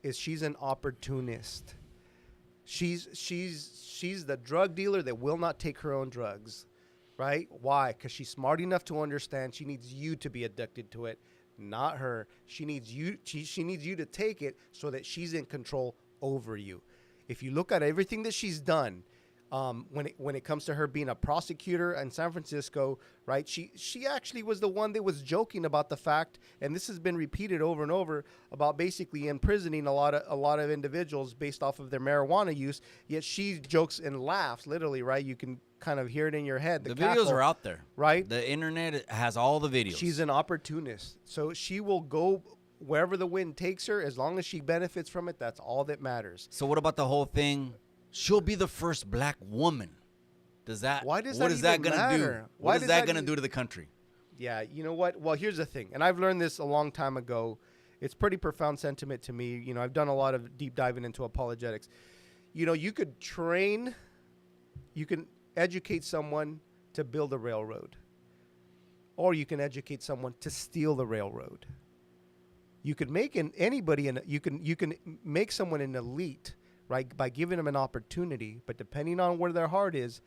is she's an opportunist. She's the drug dealer that will not take her own drugs, right? Why? Because she's smart enough to understand she needs you to be addicted to it, not her. She needs you. She needs you to take it so that she's in control over you. If you look at everything that she's done, when it comes to her being a prosecutor in San Francisco, right? She actually was the one that was joking about the fact, and this has been repeated over and over, about basically imprisoning a lot of individuals based off of their marijuana use. Yet she jokes and laughs, literally, right? You can kind of hear it in your head. The cackle, videos are out there, right? The internet has all the videos. She's an opportunist, so she will go wherever the wind takes her. As long as she benefits from it, that's all that matters. So what about the whole thing? She'll be the first black woman. Why does what that is that even gonna matter? do? What is that gonna do to the country? Yeah, you know what? Well, here's the thing, and I've learned this a long time ago. It's pretty profound sentiment to me. I've done a lot of deep diving into apologetics. You can educate someone to build a railroad, or you can educate someone to steal the railroad. You could make you can make someone an elite, right, by giving them an opportunity. But depending on where their heart is,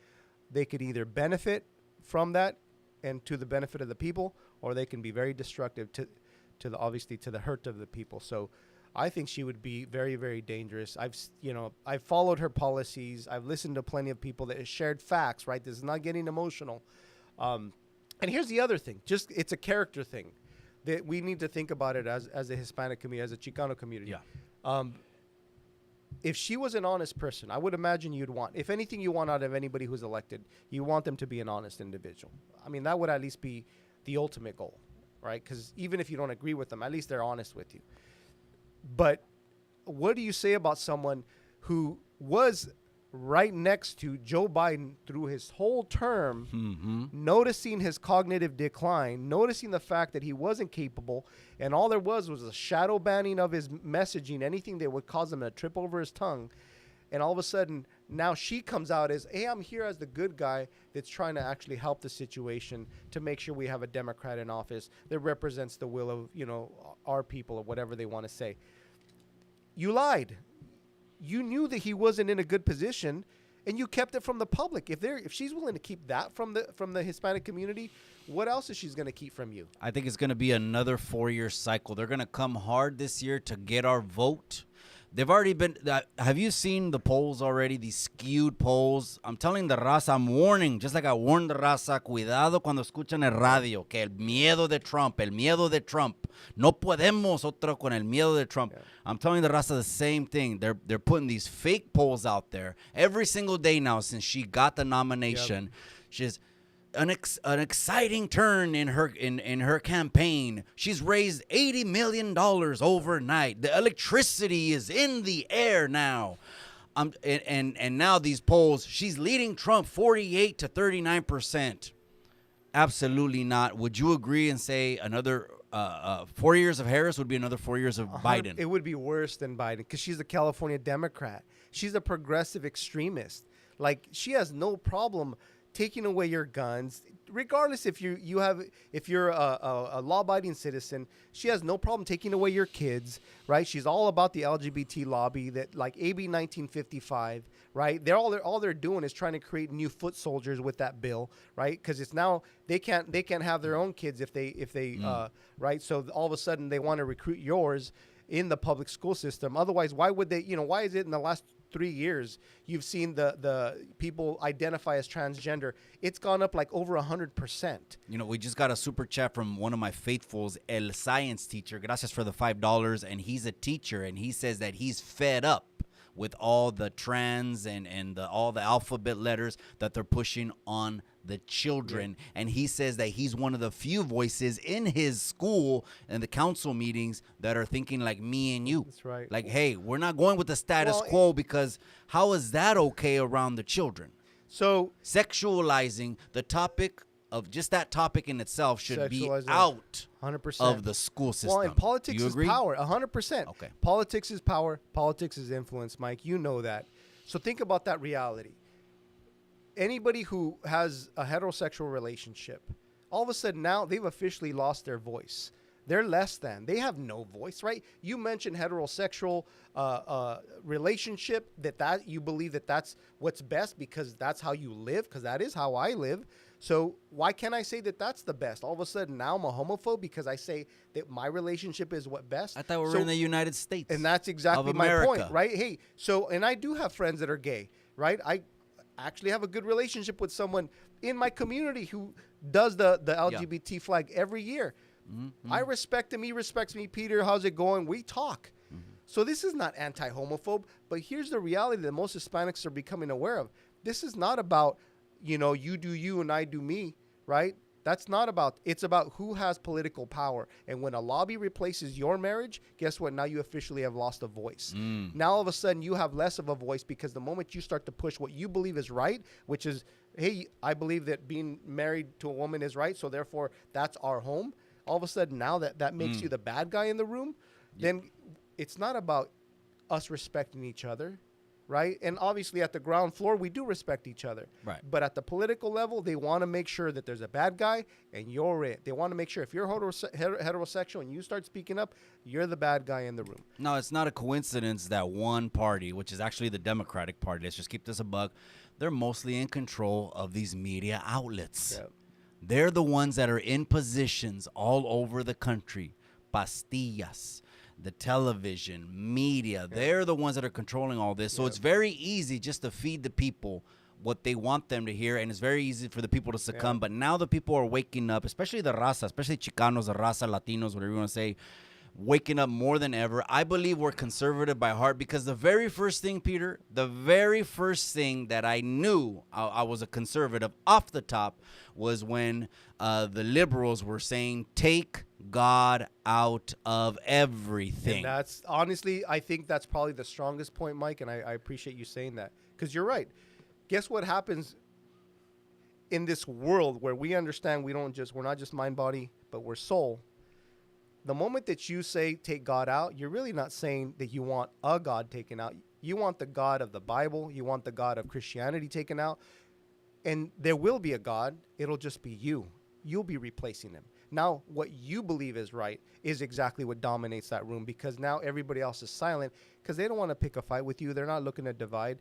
they could either benefit from that and to the benefit of the people, or they can be very destructive to the hurt of the people. So I think she would be very, very dangerous. I've followed her policies. I've listened to plenty of people that have shared facts, right? This is not getting emotional. And here's the other thing. It's a character thing that we need to think about it as a Hispanic community, as a Chicano community. Yeah. If she was an honest person, I would imagine if anything you want out of anybody who's elected, you want them to be an honest individual. I mean, that would at least be the ultimate goal, right? Because even if you don't agree with them, at least they're honest with you. But what do you say about someone who was right next to Joe Biden through his whole term, noticing his cognitive decline, noticing the fact that he wasn't capable, and all there was a shadow banning of his messaging, anything that would cause him to trip over his tongue. And all of a sudden, now she comes out as, hey, I'm here as the good guy that's trying to actually help the situation to make sure we have a Democrat in office that represents the will of, our people, or whatever they want to say. You lied. You knew that he wasn't in a good position, and you kept it from the public. If she's willing to keep that from the Hispanic community, what else is she's going to keep from you? I think it's going to be another 4-year cycle. They're going to come hard this year to get our vote. They've already been. Have you seen the polls already? These skewed polls. I'm telling the raza, I'm warning, just like I warned the raza, cuidado cuando escuchan el radio, que el miedo de Trump, el miedo de Trump. No podemos otro con el miedo de Trump. Yeah. I'm telling the raza the same thing. They're putting these fake polls out there every single day now since she got the nomination. Yep. She's an exciting turn in her campaign. She's raised $80 million overnight. The electricity is in the air now. And now these polls, she's leading Trump 48 to 39%. Absolutely not. Would you agree and say another 4 years of Harris would be another 4 years of Biden? It would be worse than Biden because she's a California Democrat. She's a progressive extremist. Like, she has no problem taking away your guns, regardless if you're a law-abiding citizen. She has no problem taking away your kids, right? She's all about the LGBT lobby, that like AB 1955, right? All they're doing is trying to create new foot soldiers with that bill, right? Because it's now they can't have their own kids if they right. So all of a sudden they want to recruit yours. in the public school system. Otherwise, why would they, why is it in the last 3 years you've seen the people identify as transgender? It's gone up like over 100%. We just got a super chat from one of my faithfuls, El Science Teacher. Gracias for the $5. And he's a teacher, and he says that he's fed up with all the trans and all the alphabet letters that they're pushing on the children. Yeah. And he says that he's one of the few voices in his school and the council meetings that are thinking like me and you. That's right. Like, hey, we're not going with the status quo, because how is that okay around the children? So sexualizing the topic of just that topic in itself should be out 100% of the school system. Well, and politics you is agree? power, 100%. Okay. Politics is power. Politics is influence, Mike. You know that. So think about that reality. Anybody who has a heterosexual relationship, all of a sudden now they've officially lost their voice. They're less than. They have no voice, right? You mentioned heterosexual relationship, that you believe that that's what's best because that's how you live, because that is how I live. So why can't I say that that's the best? All of a sudden now I'm a homophobe because I say that my relationship is what best? I thought we were in the United States. And that's exactly my point, right? Hey, and I do have friends that are gay, right? I actually have a good relationship with someone in my community who does the LGBT flag every year. Mm-hmm. I respect him. He respects me. Peter, how's it going? We talk. Mm-hmm. So this is not anti-homophobe, but here's the reality that most Hispanics are becoming aware of. This is not about, you do you and I do me, right? That's not about, it's about who has political power. And when a lobby replaces your marriage, guess what? Now you officially have lost a voice. Now all of a sudden you have less of a voice, because the moment you start to push what you believe is right, which is, hey, I believe that being married to a woman is right, so therefore that's our home. All of a sudden now that makes you the bad guy in the room, then it's not about us respecting each other, right? And obviously at the ground floor, we do respect each other. Right. But at the political level, they want to make sure that there's a bad guy and you're it. They want to make sure if you're heterosexual and you start speaking up, you're the bad guy in the room. No, it's not a coincidence that one party, which is actually the Democratic Party, let's just keep this a buck, they're mostly in control of these media outlets. Yep. They're the ones that are in positions all over the country. Pastillas, the television, media. Yeah. They're the ones that are controlling all this. So it's very easy just to feed the people what they want them to hear, and it's very easy for the people to succumb. Yeah. But now the people are waking up, especially the raza, especially Chicanos, the raza, Latinos, whatever you want to say, waking up more than ever. I believe we're conservative by heart, because the very first thing, Peter, the very first thing that I knew I was a conservative off the top was when the liberals were saying, take God out of everything. And that's, honestly, I think that's probably the strongest point, Mike, and I appreciate you saying that, because you're right. Guess what happens in this world where we understand we're not just mind, body, but we're soul. The moment that you say take God out, you're really not saying that you want a God taken out. You want the God of the Bible. You want the God of Christianity taken out. And there will be a God. It'll just be you. You'll be replacing him. Now, what you believe is right is exactly what dominates that room, because now everybody else is silent because they don't want to pick a fight with you. They're not looking to divide.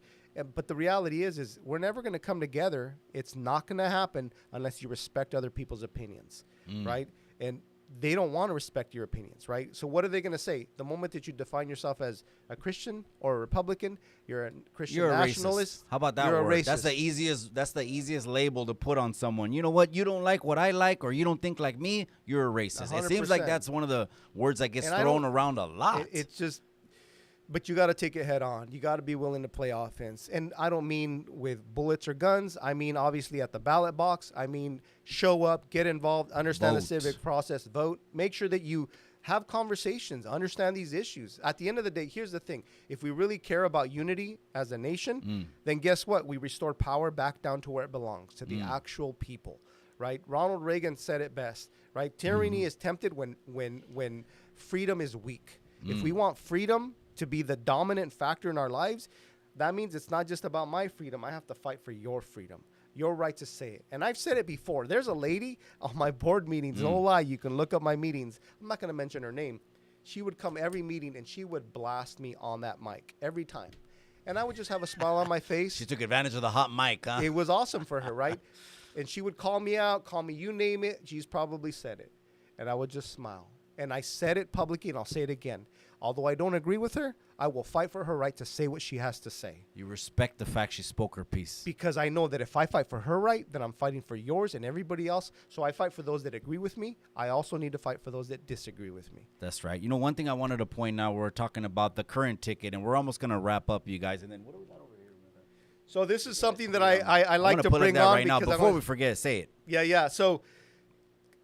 But the reality is we're never going to come together. It's not going to happen unless you respect other people's opinions, right? And they don't want to respect your opinions, right? So what are they going to say? The moment that you define yourself as a Christian or a Republican, you're a Christian nationalist. How about that you're word? A racist. That's the easiest label to put on someone. You know what? You don't like what I like, or you don't think like me, you're a racist. 100%. It seems like that's one of the words that gets thrown around a lot. It's just, but you got to take it head on. You got to be willing to play offense. And I don't mean with bullets or guns. I mean, obviously, at the ballot box. I mean, show up, get involved, understand the civic process, vote. Make sure that you have conversations, understand these issues. At the end of the day, here's the thing. If we really care about unity as a nation, then guess what? We restore power back down to where it belongs, to the actual people, right? Ronald Reagan said it best, right? Tyranny is tempted when freedom is weak. If we want freedom to be the dominant factor in our lives, that means it's not just about my freedom. I have to fight for your freedom, your right to say it. And I've said it before. There's a lady on my board meetings, no lie, you can look up my meetings. I'm not going to mention her name. She would come every meeting and she would blast me on that mic every time. And I would just have a smile on my face. She took advantage of the hot mic, huh? It was awesome for her, right? And she would call me out, call me, you name it. She's probably said it. And I would just smile. And I said it publicly, and I'll say it again. Although I don't agree with her, I will fight for her right to say what she has to say. You respect the fact she spoke her piece. Because I know that if I fight for her right, then I'm fighting for yours and everybody else. So I fight for those that agree with me. I also need to fight for those that disagree with me. That's right. You know, one thing I wanted to point out, we're talking about the current ticket, and we're almost going to wrap up, you guys. And then what do we got over here? So this is something that I like to put bring it there on right now. because Before we forget, say it. Yeah. So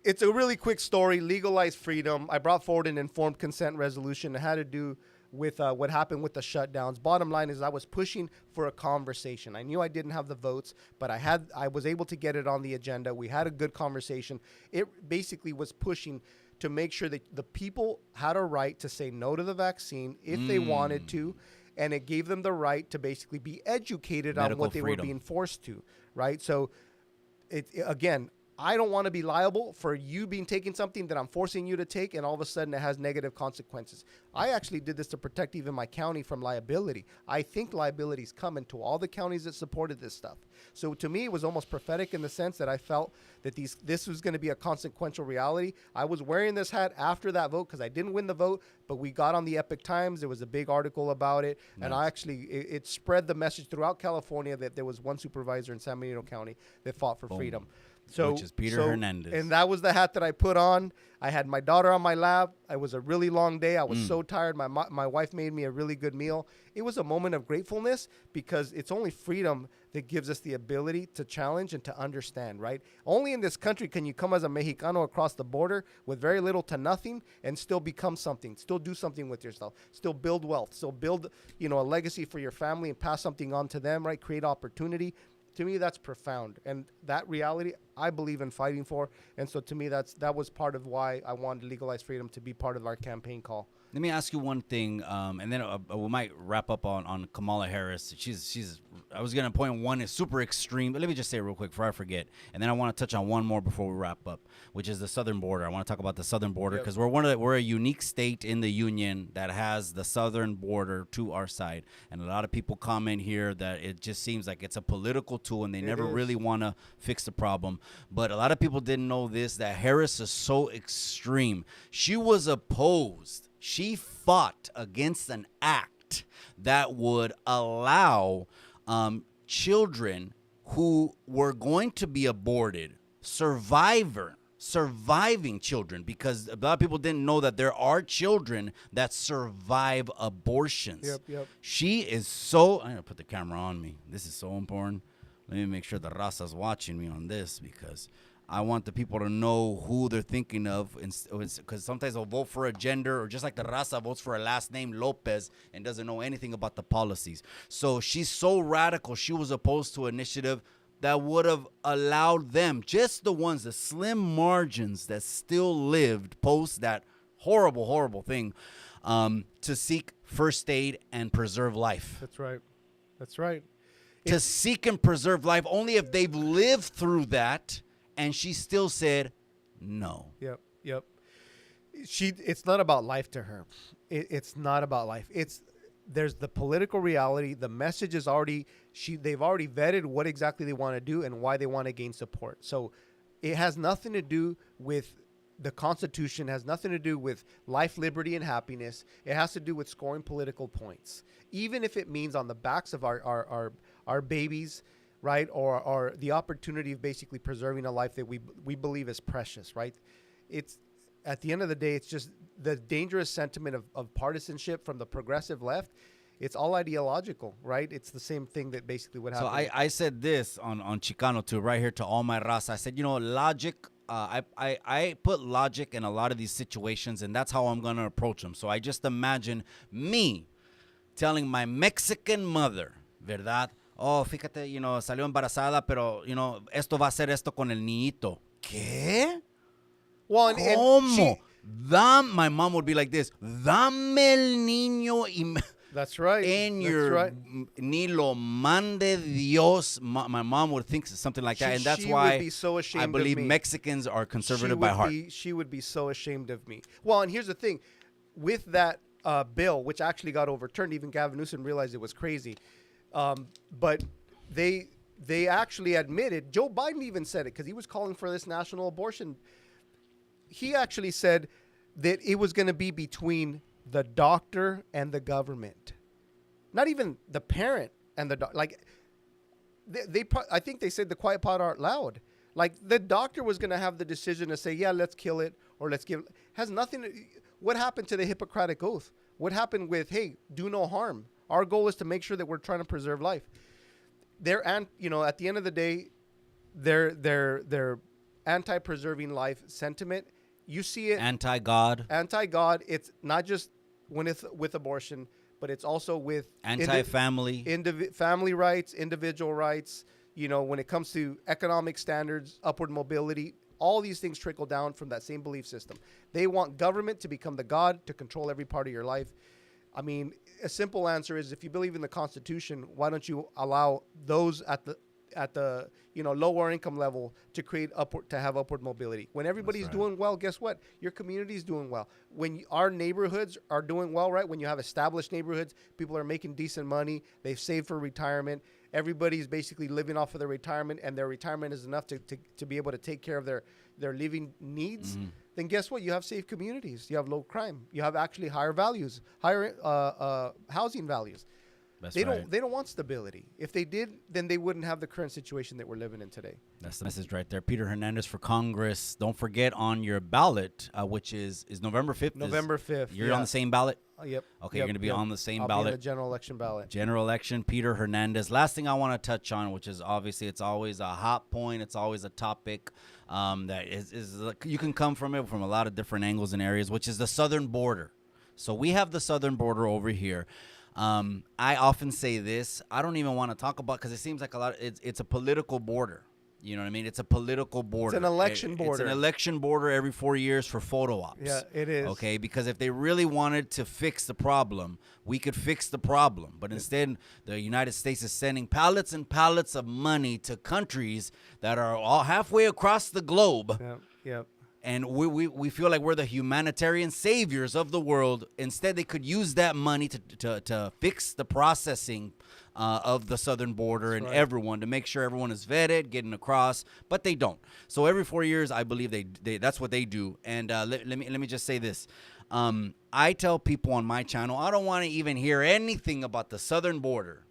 it's a really quick story. Legalized freedom. I brought forward an informed consent resolution. It had to do with what happened with the shutdowns. Bottom line is I was pushing for a conversation. I knew I didn't have the votes, but I was able to get it on the agenda. We had a good conversation. It basically was pushing to make sure that the people had a right to say no to the vaccine if they wanted to, and it gave them the right to basically be educated on what they were being forced to, right? So, again, I don't want to be liable for you being taking something that I'm forcing you to take, and all of a sudden it has negative consequences. I actually did this to protect even my county from liability. I think liability is coming to all the counties that supported this stuff. So to me, it was almost prophetic in the sense that I felt that this was going to be a consequential reality. I was wearing this hat after that vote because I didn't win the vote, but we got on the Epic Times. There was a big article about it, and I actually it spread the message throughout California that there was one supervisor in San Benito County that fought for freedom. So, which is Peter Hernandez. And that was the hat that I put on. I had my daughter on my lap. It was a really long day. I was so tired. My wife made me a really good meal. It was a moment of gratefulness because it's only freedom that gives us the ability to challenge and to understand, right? Only in this country can you come as a Mexicano across the border with very little to nothing and still become something, still do something with yourself, still build wealth, still build, a legacy for your family and pass something on to them, right? Create opportunity. To me, that's profound. And that reality, I believe in fighting for. And so to me, that was part of why I wanted legalized freedom to be part of our campaign call. Let me ask you one thing, and then we might wrap up on Kamala Harris. She's. I was gonna point one is super extreme, but let me just say it real quick before I forget, and then I want to touch on one more before we wrap up, which is the southern border. I want to talk about the southern border because we're a unique state in the union that has the southern border to our side, and a lot of people comment here that it just seems like it's a political tool and they never really want to fix the problem. But a lot of people didn't know this, that Harris is so extreme. She was opposed. She fought against an act that would allow children who were going to be aborted, surviving children, because a lot of people didn't know that there are children that survive abortions. Yep. She is so... I'm going to put the camera on me. This is so important. Let me make sure the raza's watching me on this because... I want the people to know who they're thinking of, because sometimes they'll vote for a gender, or just like the raza votes for a last name Lopez and doesn't know anything about the policies. So she's so radical. She was opposed to an initiative that would have allowed them, just the ones, the slim margins that still lived post that horrible, horrible thing, to seek first aid and preserve life. That's right. To seek and preserve life only if they've lived through that. And she still said no. Yep. It's not about life to her. It's not about life. There's the political reality. The message is they've already vetted what exactly they want to do and why they want to gain support. So it has nothing to do with the Constitution, has nothing to do with life, liberty, and happiness. It has to do with scoring political points, even if it means on the backs of our babies, right, or the opportunity of basically preserving a life that we believe is precious, right? It's at the end of the day, it's just the dangerous sentiment of partisanship from the progressive left. It's all ideological, right? It's the same thing that basically would happen. So I said this on Chicano too, right here to all my raza. I said, logic. I put logic in a lot of these situations, and that's how I'm going to approach them. So I just imagine me telling my Mexican mother, ¿verdad? Oh, fíjate, salió embarazada, pero, esto va a hacer esto con el niñito. ¿Qué? Well, ¿Cómo? My mom would be like this. Dame el niño y... That's right. Ni lo mande Dios. My mom would think something like that, and that's why would be so ashamed I believe of me. Mexicans are conservative by heart. She would be so ashamed of me. Well, and here's the thing. With that bill, which actually got overturned, even Gavin Newsom realized it was crazy. But they actually admitted, Joe Biden even said it because he was calling for this national abortion. He actually said that it was going to be between the doctor and the government, not even the parent and the like. I think they said the quiet part out loud. Like the doctor was going to have the decision to say, yeah, let's kill it or let's give. Has nothing. What happened to the Hippocratic Oath? What happened with, hey, do no harm? Our goal is to make sure that we're trying to preserve life. At the end of the day, their anti-preserving life sentiment. You see it Anti-God. It's not just when it's with abortion, but it's also with Anti-family. Family rights, individual rights. When it comes to economic standards, upward mobility, all these things trickle down from that same belief system. They want government to become the God to control every part of your life. I mean, a simple answer is, if you believe in the Constitution, why don't you allow those at the lower income level to have upward mobility? When everybody's doing well, guess what? Your community's doing well. When our neighborhoods are doing well, right? When you have established neighborhoods, people are making decent money. They've saved for retirement. Everybody's basically living off of their retirement, and their retirement is enough to be able to take care of their living needs. Mm-hmm. Then guess what? You have safe communities. You have low crime. You have actually higher values, higher housing values. They don't want stability. If they did, then they wouldn't have the current situation that we're living in today. That's the message right there. Peter Hernandez for Congress. Don't forget on your ballot, which is November 5th. November 5th. You're on the same ballot? Yep. Okay, you're going to be on the same I'll ballot. be on the general election ballot. General election, Peter Hernandez. Last thing I want to touch on, which is obviously it's always a hot point. It's always a topic that is you can come from it from a lot of different angles and areas, which is the southern border. So we have the southern border over here. I often say this. I don't even want to talk about, because it seems like it's a political border. You know what I mean? It's a political border. It's an election border. It's an election border every 4 years for photo ops. Yeah, it is. Okay, because if they really wanted to fix the problem, we could fix the problem. But instead, the United States is sending pallets and pallets of money to countries that are all halfway across the globe. Yep. And we feel like we're the humanitarian saviors of the world. Instead, they could use that money to fix the processing of the southern border. That's and everyone, to make sure everyone is vetted, getting across. But they don't. So every 4 years, I believe they that's what they do. And let me just say this. I tell people on my channel, I don't want to even hear anything about the southern border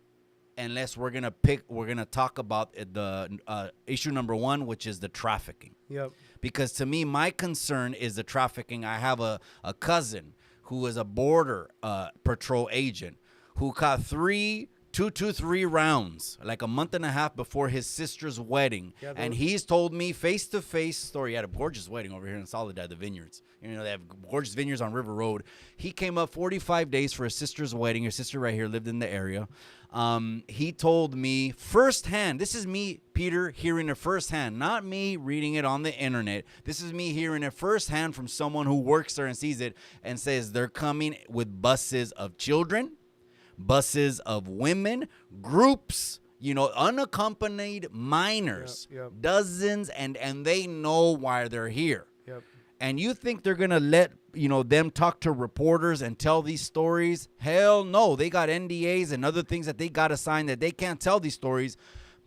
unless we're gonna talk about the issue number one, which is the trafficking. Yep. Because to me, my concern is the trafficking. I have a cousin who is a border patrol agent who caught two to three rounds like a month and a half before his sister's wedding. Yeah, and he's told me face-to-face story. He had a gorgeous wedding over here in Soledad, the vineyards. They have gorgeous vineyards on River Road. He came up 45 days for his sister's wedding. His sister right here lived in the area. He told me firsthand, this is me, Peter, hearing it firsthand, not me reading it on the internet. This is me hearing it firsthand from someone who works there and sees it and says they're coming with buses of children, buses of women, groups, unaccompanied minors, dozens, and they know why they're here. Yep. And you think they're going to let, them talk to reporters and tell these stories? Hell no. They got NDAs and other things that they got to sign that they can't tell these stories.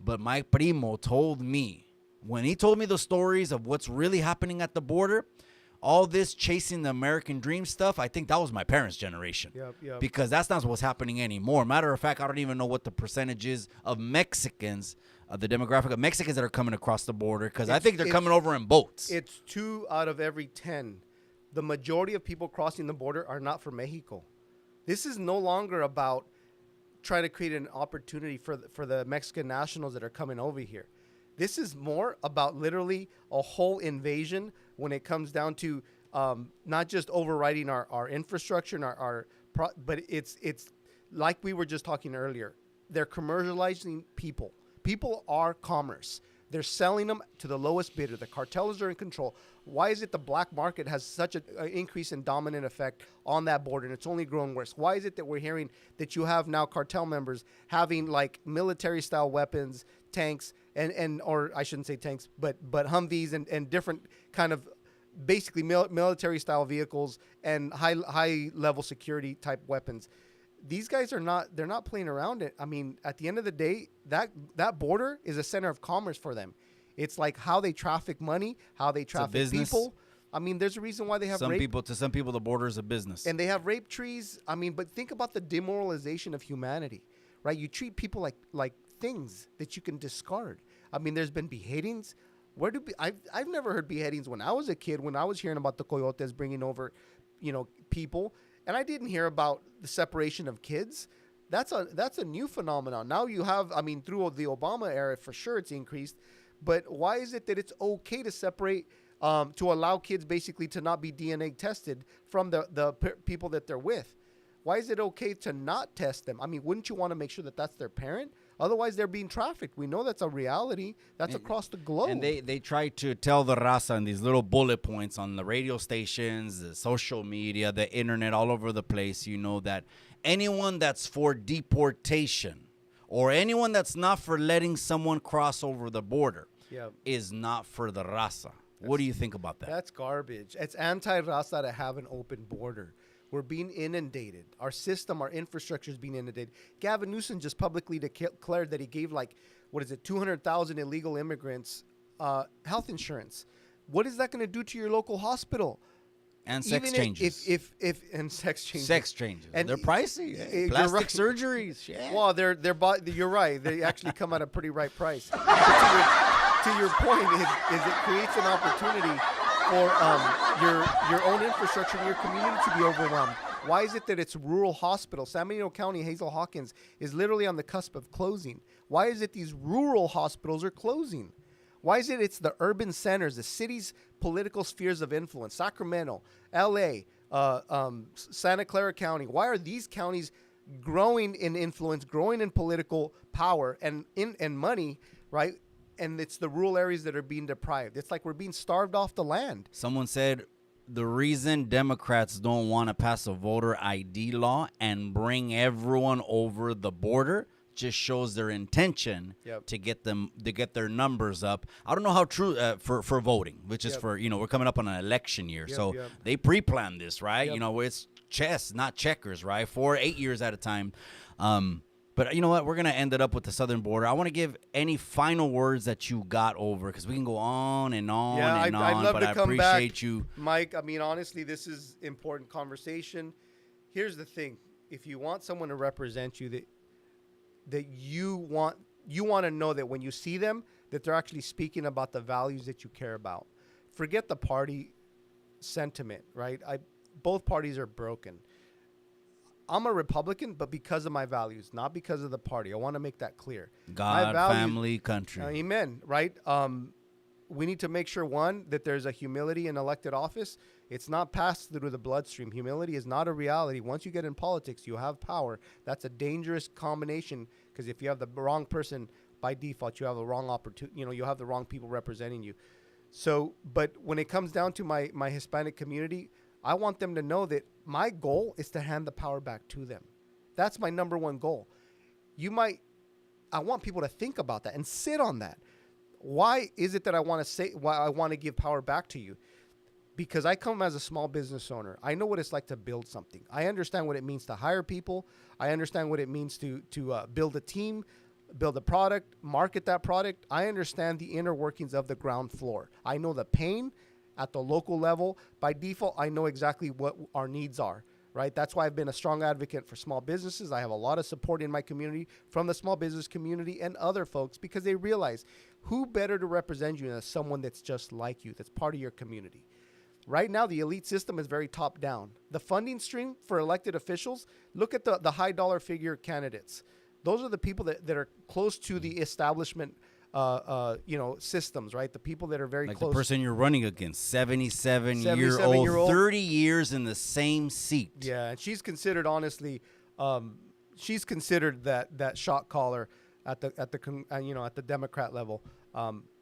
But my primo told me, when he told me the stories of what's really happening at the border, all this chasing the American dream stuff, I think that was my parents' generation. Yep. Because that's not what's happening anymore. Matter of fact, I don't even know what the percentage is of Mexicans, the demographic of Mexicans that are coming across the border, because I think they're coming over in boats. It's 2 out of every 10. The majority of people crossing the border are not from Mexico. This is no longer about trying to create an opportunity for the Mexican nationals that are coming over here. This is more about literally a whole invasion when it comes down to not just overriding our infrastructure and but it's like we were just talking earlier. They're commercializing people. People are commerce. They're selling them to the lowest bidder. The cartels are in control. Why is it the black market has such an increase in dominant effect on that border, and it's only growing worse? Why is it that we're hearing that you have now cartel members having like military-style weapons, tanks, or I shouldn't say tanks, but Humvees and different kind of basically military-style vehicles and high-level security type weapons? These guys they're not playing around it. I mean, at the end of the day, that border is a center of commerce for them. It's like how they traffic money, how they traffic people. I mean, there's a reason why they have some rape. people, the border is a business. And they have rape trees. I mean, but think about the demoralization of humanity, right? You treat people like things that you can discard. I mean, there's been beheadings. I've never heard beheadings when I was a kid, when I was hearing about the coyotes bringing over, people. And I didn't hear about the separation of kids. That's a new phenomenon. Now you have, I mean, through the Obama era, for sure it's increased. But why is it that it's okay to separate, to allow kids basically to not be DNA tested from the people that they're with? Why is it okay to not test them? I mean, wouldn't you want to make sure that that's their parent? Otherwise, they're being trafficked. We know that's a reality. That's across the globe. And they try to tell the raza in these little bullet points on the radio stations, the social media, the internet, all over the place, that anyone that's for deportation or anyone that's not for letting someone cross over the border is not for the raza. What do you think about that? That's garbage. It's anti-raza to have an open border. We're being inundated. Our system, our infrastructure is being inundated. Gavin Newsom just publicly declared that he gave 200,000 illegal immigrants health insurance. What is that going to do to your local hospital? And sex changes. And sex changes. Sex changes. And they're pricey. Plastic surgeries. Yeah. Well, you're right. They actually come at a pretty right price. To your point, is it creates an opportunity for your own infrastructure in your community to be overwhelmed. Why is it that it's rural hospitals? San Benito County, Hazel Hawkins, is literally on the cusp of closing. Why is it these rural hospitals are closing? Why is it it's the urban centers, the city's political spheres of influence, Sacramento, L.A., Santa Clara County? Why are these counties growing in influence, growing in political power and money, right? And it's the rural areas that are being deprived. It's like we're being starved off the land. Someone said the reason Democrats don't want to pass a voter ID law and bring everyone over the border just shows their intention to get their numbers up. I don't know how true for voting, which is for, we're coming up on an election year. So they pre-planned this, right? It's chess, not checkers, right? 8 years at a time. But you know what? We're going to end it up with the southern border. I want to give any final words that you got over, because we can go on and on and on. I'd love but to I come appreciate back, you. Mike, I mean, honestly, this is important conversation. Here's the thing. If you want someone to represent you, that you want to know that when you see them, that they're actually speaking about the values that you care about. Forget the party sentiment, right? Both parties are broken. I'm a Republican, but because of my values, not because of the party. I want to make that clear. God, family, country. Amen, right? We need to make sure, one, that there's a humility in elected office. It's not passed through the bloodstream. Humility is not a reality. Once you get in politics, you have power. That's a dangerous combination, because if you have the wrong person, by default, you have the wrong opportunity. You have the wrong people representing you. So, but when it comes down to my Hispanic community, I want them to know that my goal is to hand the power back to them. That's my number one goal. I want people to think about that and sit on that. Why is it that I want to give power back to you? Because I come as a small business owner. I know what it's like to build something. I understand what it means to hire people. I understand what it means to build a team, build a product, market that product. I understand the inner workings of the ground floor. I know the pain at the local level. By default, I know exactly what our needs are, right? That's why I've been a strong advocate for small businesses. I have a lot of support in my community from the small business community and other folks, because they realize who better to represent you than someone that's just like you, that's part of your community. Right now, the elite system is very top down. The funding stream for elected officials, look at the high dollar figure candidates. Those are the people that are close to the establishment systems, right? The people that are very like close. The person you're running against, 77-year-old, 30 years in the same seat. Yeah, and she's considered, honestly, that shot caller at the Democrat level.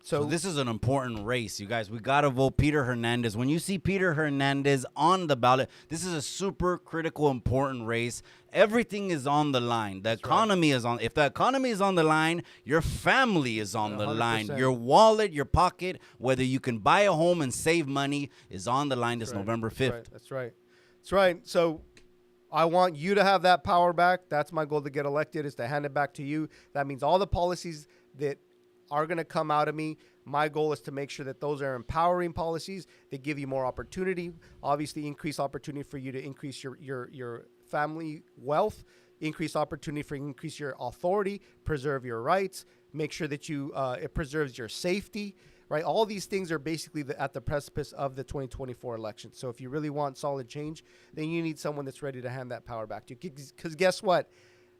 So this is an important race, you guys. We got to vote Peter Hernandez. When you see Peter Hernandez on the ballot, this is a super critical, important race. Everything is on the line. The economy is on. If the economy is on the line, your family is on the line. Your wallet, your pocket, whether you can buy a home and save money, is on the line this November 5th. That's right. So I want you to have that power back. That's my goal, to get elected, is to hand it back to you. That means all the policies that are going to come out of me, My goal is to make sure that those are empowering policies that give you more opportunity, obviously increase opportunity for you to increase your family wealth, increase opportunity for increase your authority, preserve your rights, make sure that you it preserves your safety, right? All these things are basically at the precipice of the 2024 election. So if you really want solid change, then you need someone that's ready to hand that power back to you. Because guess what?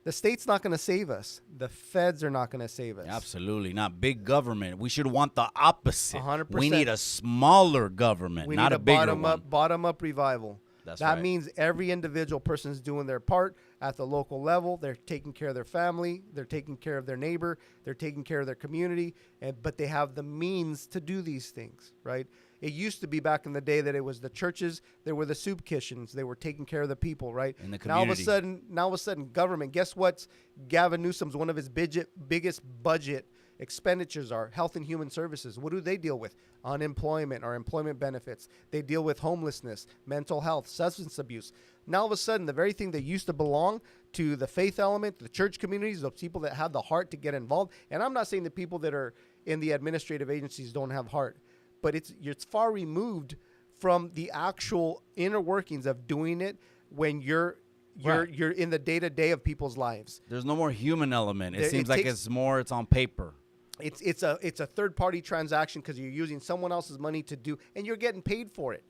The state's not going to save us. The feds are not going to save us. Absolutely not. Big government. We should want the opposite. 100%. We need a smaller government, We not need a bigger one. bottom up revival. That's that right. means every individual person is doing their part at the local level. They're taking care of their family. They're taking care of their neighbor. They're taking care of their community. But they have the means to do these things, right? It used to be back in the day that it was the churches. There were the soup kitchens. They were taking care of the people, right? In the Now all of a community. sudden, government. Guess what's Gavin Newsom's one of his biggest budget expenditures are health and human services. What do they deal with? Unemployment or employment benefits. They deal with homelessness, mental health, substance abuse. Now all of a sudden, the very thing that used to belong to the faith element, the church communities, those people that have the heart to get involved. And I'm not saying the people that are in the administrative agencies don't have heart, but it's far removed from the actual inner workings of doing it when you're in the day-to-day of people's lives. There's no more human element. It seems it like takes- it's on paper. It's a third-party transaction because you're using someone else's money to do, and you're getting paid for it,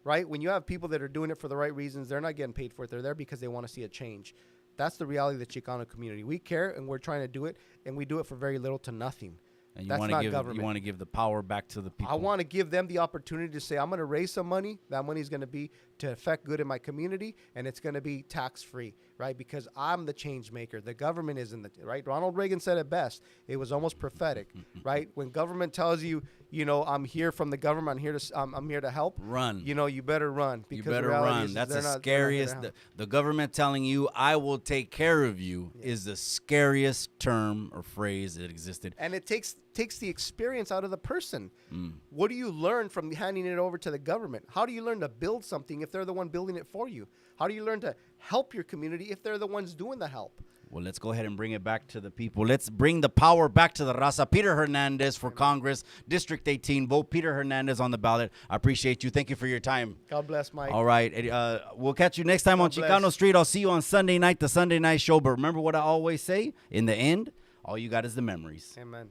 right? When you have people that are doing it for the right reasons, they're not getting paid for it. They're there because they want to see a change. That's the reality of the Chicano community. We care, and we're trying to do it, and we do it for very little to nothing. And That's not you government. want to give the power back to the people. I want to give them the opportunity to say, I'm going to raise some money. That money is going to be to affect good in my community, and it's going to be tax-free, right? Because I'm the change maker. The government isn't, right? Ronald Reagan said it best. It was almost prophetic, right? When government tells you, I'm here from the government, I'm here to help. Run. You better run. You Because better run. That's the scariest. The government telling you, I will take care of you, is the scariest term or phrase that existed. And it takes the experience out of the person. What do you learn from handing it over to the government? How do you learn to build something if they're the one building it for you? How do you learn to help your community if they're the ones doing the help? Well, let's go ahead and bring it back to the people. Let's bring the power back to the raza. Peter Hernandez for Congress, District 18. Vote Peter Hernandez on the ballot. I appreciate you. Thank you for your time. God bless, Mike. All right. We'll catch you next time on God Chicano bless. Street. I'll see you on Sunday night, the Sunday night show. But remember what I always say, in the end, all you got is the memories. Amen.